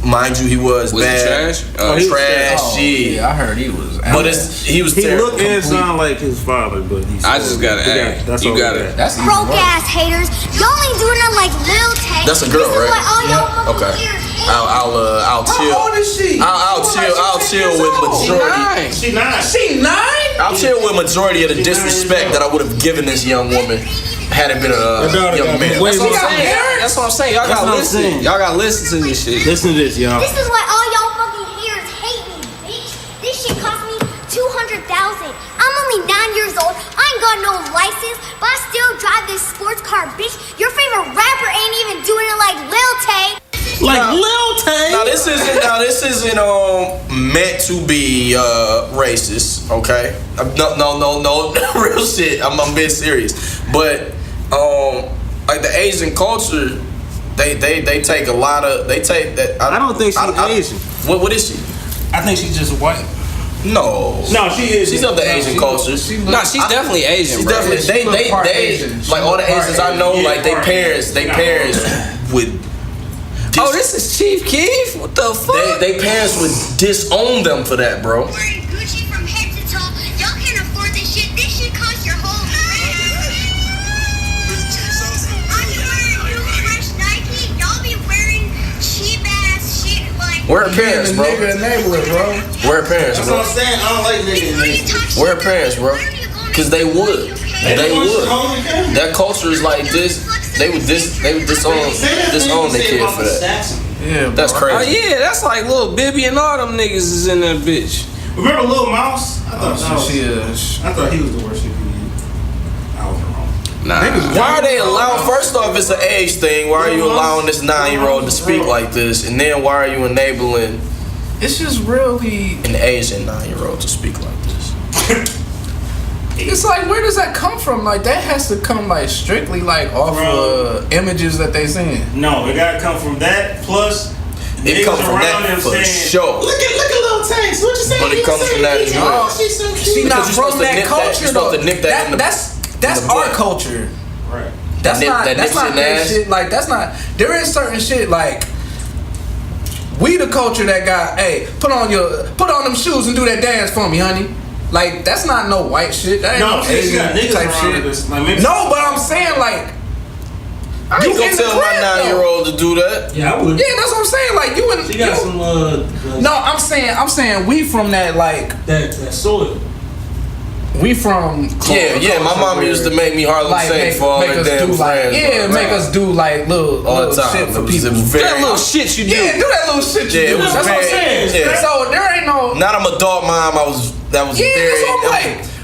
Mind you, he was Was he bad, trash? Oh, he was trashy. Yeah, I heard he was. But he was He terrible. looked and sound like his father, but he's. I just gotta add. That's You all gotta- we got. That's even Broke worse. ass haters. Y'all ain't doing it like Lil Tay. That's a girl, This is right? what all y'all Okay. fucking haters hate. I'll chill. How old is she? I'll chill with majority. She not. She 9? I'll chill with majority of the disrespect that I would have given this young woman had it been a young man. Way more. That's what I'm saying. Y'all That's gotta what I'm listen. saying. Y'all gotta listen to this shit. Listen to this, y'all. This is why all y'all fucking haters hate me, bitch. This shit cost me $200,000. I'm only 9 years old. I ain't got no license, but I still drive this sports car, bitch. Your favorite rapper ain't even doing it like Lil Tay. Like Lil Tay. Now this isn't meant to be racist, okay? No, real shit. I'm being serious. But like the Asian culture, they take a lot of that. I don't think she's Asian. What is she? I think she's just white. No, she is. she's of the Asian culture. Nah, she's definitely Asian, She's bro. definitely they part Asian. like all the She Asians part I know, Asian. like Yeah, they parents would. Oh, this is Chief Keef? What the fuck? They parents would disown them for that, bro. Wearing Gucci from head to toe. Y'all can't afford this shit. This shit costs your whole I be wearing new fresh Nike. Y'all be wearing cheap ass shit like. Where are parents, bro? Nigga enabler, bro. Where are parents, bro? saying. I don't like Before you talk shit, Where are parents, bro? Because they would. They would. That culture is like this. They would disown their kid for that. Yeah, That's Oh crazy. yeah, that's like little Bibby and all them niggas is in that bitch. Remember Lil Mouse? I thought I thought he was the worst shit he did. I was wrong. Nah. Why are they allowing? First off, it's an age thing. Why are you allowing this 9-year-old to speak like this? And then why are you enabling? It's just really an Asian 9-year-old to speak like this. It's like, where does that come from? Like, that has to come like strictly like off of images that they seen. No, it gotta come from that. Plus, it comes from that for sure. Look at Lil Tanks. What you saying? But it comes from that as well. She's not from that culture though. That's our culture. Right. That's not that shit. Like, that's not. There is certain shit like. We the culture that got, hey, put on them shoes and do that dance for me, honey. Like, that's not no white shit. That ain't no Asian type shit. No, but I'm saying, like, you gonna tell my 9-year-old to do that? Yeah, I would. Yeah, that's what I'm saying. Like, you and she got some. No, I'm saying we from that like that soil. We from yeah. My mom used to make me Harlem Shake for all her damn friends. Make us do like little shit for people. That little shit you do. Yeah, do that little shit you do. That's what I'm saying. Yeah. So there ain't no. Not I'm adult mom. That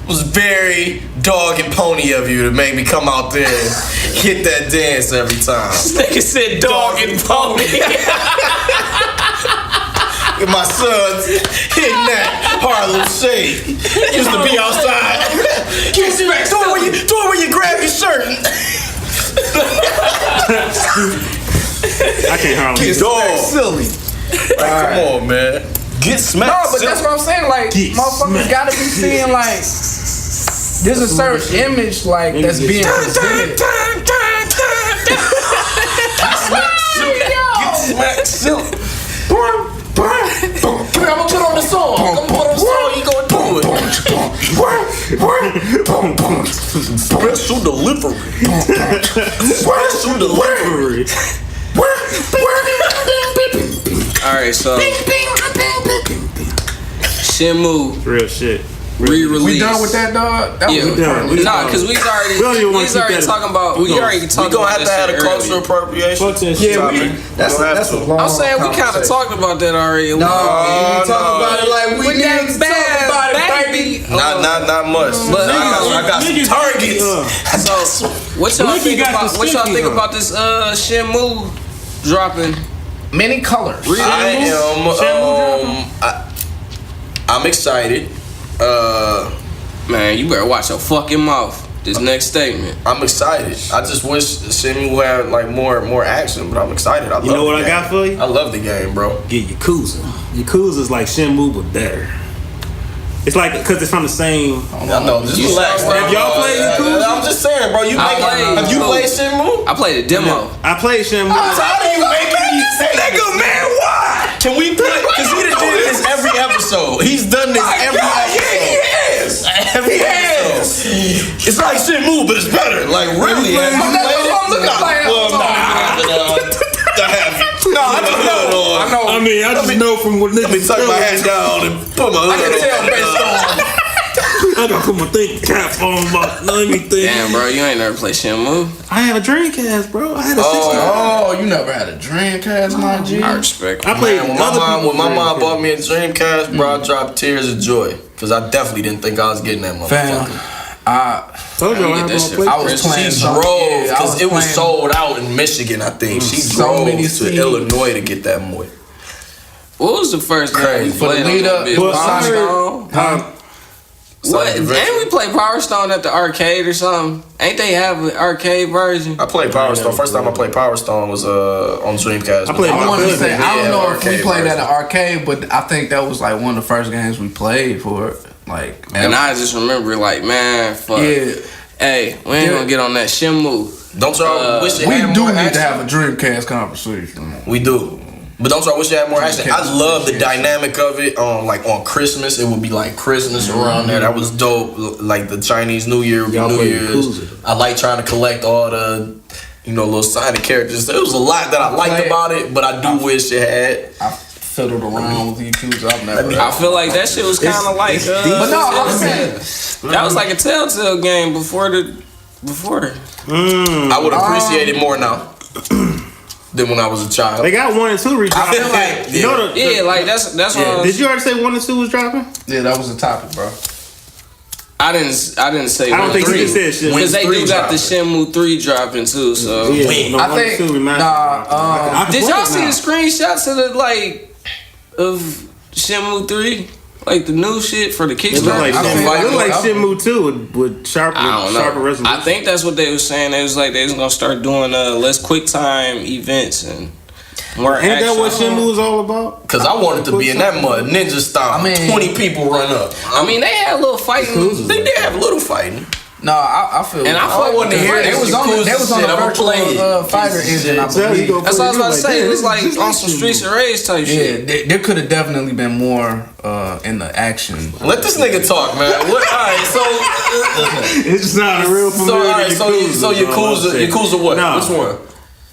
was very dog and pony of you to make me come out there and hit that dance every time. This nigga said dog and pony. My son's hitting that Harlem Shake. Used to be outside. Do it when you grab your shirt. I can't Harlem Shake. Dog. Silly. Like, come on, man. Get smacked. No, but that's what I'm saying. Like, motherfuckers gotta be seeing like there's a certain image like that's being presented. Get smacked silly. I'm gonna put on the song. You gonna do it. Special delivery. Special delivery. Alright, so Shenmue. Real shit. Re-release. We done with that, dog? That was done. Nah, because we already talking about. We already talking about this. We gonna have to have a cultural appropriation. Yeah, that's a long. I'm saying we kind of talked about that already. No, we talking about it like we didn't talk about it, baby. Not much. But I got some targets. So what y'all think about? What y'all think about this Shenmue dropping? Many colors. I'm excited. Man, you better watch your fucking mouth. This next statement. I'm excited. I just wish Shenmue had like more action, but I'm excited. You know what I got for you? I love the game, bro. Get Yakuza. Yakuza's like Shenmue but better. It's like because it's from the same. I know. Just relax. Have y'all played Yakuza? I'm just saying, bro. Have you played Shenmue? I played a demo. I played Shenmue. How are you making me say, nigga, man? Why? Can we play? Because he done did this every episode. He's done this every episode. He has. Every episode. It's like Shenmue, but it's better. Like really? I know. I mean, I just know from what niggas. Let me tuck my hat down and put my hood on. I can tell based on. I gotta put my thinking cap on. Let me think. Damn, bro, you ain't never played Shenmue. I had a Dreamcast, bro. I had a 60. Oh, you never had a Dreamcast, my G. I respect. I played. When my mom bought me a Dreamcast, bro, I dropped tears of joy because I definitely didn't think I was getting that motherfucker. I was playing. She drove because it was sold out in Michigan. I think she drove to Illinois to get that boy. What was the first game you played on that bitch? What? Ain't we play Power Stone at the arcade or something? Ain't they have an arcade version? I played Power Stone. First time I played Power Stone was on Dreamcast. I don't know if we played at an arcade, but I think that was like one of the first games we played for it. Like, and I just remember like, man, fuck. Yeah. Hey, we ain't gonna get on that Shenmue. Don't y'all wish it had we do more need action? to have a Dreamcast conversation. We do. But don't y'all wish it had more action? I love the dynamic of it. Like on Christmas, it would be like Christmas around there. That was dope. Like the Chinese New Year would be New Year's. I like trying to collect all the, little Sonic characters. There was a lot that I liked about it, but I do wish it had. I fiddled around with Yakuza. I feel like that shit was kind of like. But no, I'm saying that was like a Telltale game before. I would appreciate it more now. than when I was a child. They got 1 and 2 redropping. I feel like you know Yeah, like that's what I was, Did you already say 1 and 2 was dropping? Yeah, that was the topic, bro. I didn't say I don't think you just said shit. because they do got the dropping. Shenmue 3 dropping too. So Yeah, no, I 1 and think 2 remastered. did y'all see the screenshots of the of Shenmue 3? Like the new shit for the It Kickstarter? looked like Shenmue 2 with sharper resolution. I think that's what they was saying. They was like they was gonna start doing less quick time events and more Ain't action. that what Shenmue is all about? Cause I wanted to be in that mud ninja style. 20 people run up. I mean, they had a little fighting. They did have a little fighting. No, I feel. And I fuck with the They was on the virtual fighter engine, I believe. That's what I was about to say. It was like on some Streets of Rage type shit. Yeah, there could have definitely been more in the action. Let this nigga talk, man. Alright, so It's just not a real familiar. so Yakuza what? Nah. Which one?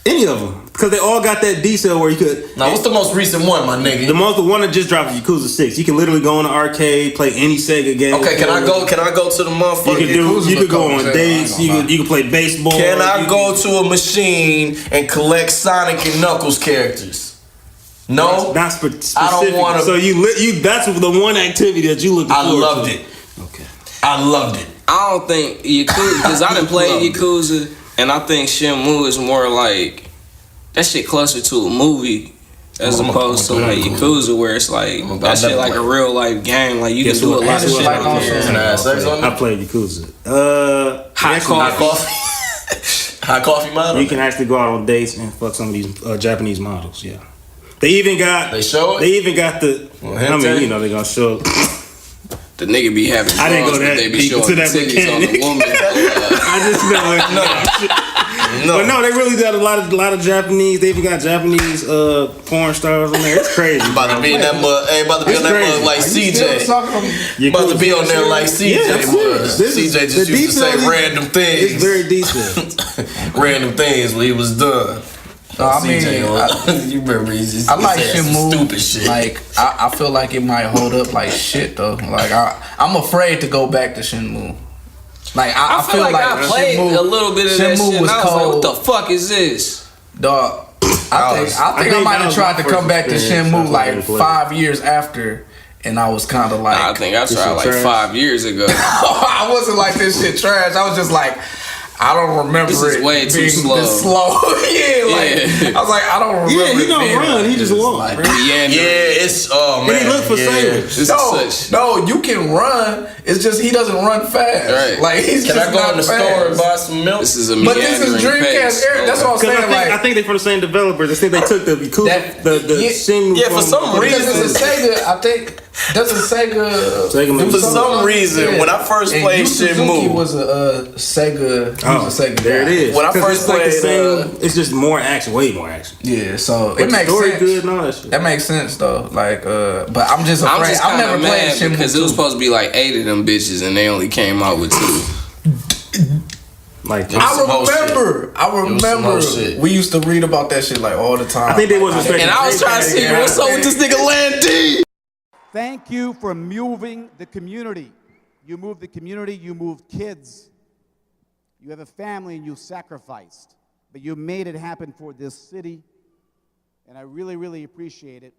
Any of them. Because they all got that detail where you could. Now, what's the most recent one, my nigga? The one that just dropped is Yakuza 6. You can literally go in the arcade, play any Sega game. Okay, can I go to the motherfucker? You could go on dates. You could play baseball. Can I go to a machine and collect Sonic and Knuckles characters? No, not specific. I don't want to. So that's the one activity that you look forward to. I loved it. Okay, I loved it. I don't think Yakuza because I done played Yakuza, and I think Shenmue is more like that shit closer to a movie as opposed to like Yakuza, where it's like that shit like a real life game. Like you can do a lot of shit on there. Can I have sex on I played Yakuza. Hot coffee. Hot coffee model. You can actually go out on dates and fuck some of these Japanese models. Yeah, they even got. They show it. They even got the. I mean, you know, they gonna show. The nigga be having I didn't go draws, that but they be deep showing into that titties on the mechanic. woman. I just know it. But no, they really got a lot of Japanese. They even got Japanese porn stars on there. It's crazy. About to be in that mud. Hey, about to be on that mud like CJ. About to be on there like CJ was. CJ just used to say random things. It's very detailed. Random things when he was done. No, I mean, you remember he just I like Shenmue. stupid shit. Like I feel like it might hold up like shit though. Like I'm afraid to go back to Shenmue. Like I feel like I played a little bit of that shit. And I was like, what the fuck is this? Dog, I think I might have tried to come back to Shenmue like 5 years after, and I was kind of like, I think I tried like 5 years ago. I wasn't like this shit trash. I was just like, I don't remember this is it way too being slow. This slow. I was like, I don't remember. Yeah, he don't run. He just walk. Like, it's man. And he look for sandwich. No, you can run. It's just he doesn't run fast. Right. Like he's Can just I go not in the fast. store and buy some milk? This is a But this is Dreamcast era. That's what I'm saying. I think they from the same developers. I think they took the Yakuza, the Shenmue. Yeah, for some reason. Because it's a Sega, I think. Doesn't Sega? For some reason, when I first played Shenmue, was a Sega. Oh, was a Sega there guy. it is. When I first it's like the played, same. It's just more action, way more action. Yeah, so But it makes story sense. good and all that shit. That makes sense though. Like, but I'm just afraid. I'm just I've never kinda played mad Shenmue because it was supposed to be like 8 of them bitches and they only came out with 2. Like I remember. We used to read about that shit like all the time. I think they wasn't expecting. And I was trying to see what's up with this nigga Landy. Thank you for moving the community. You moved the community, you moved kids. You have a family and you sacrificed. But you made it happen for this city. And I really, really appreciate it.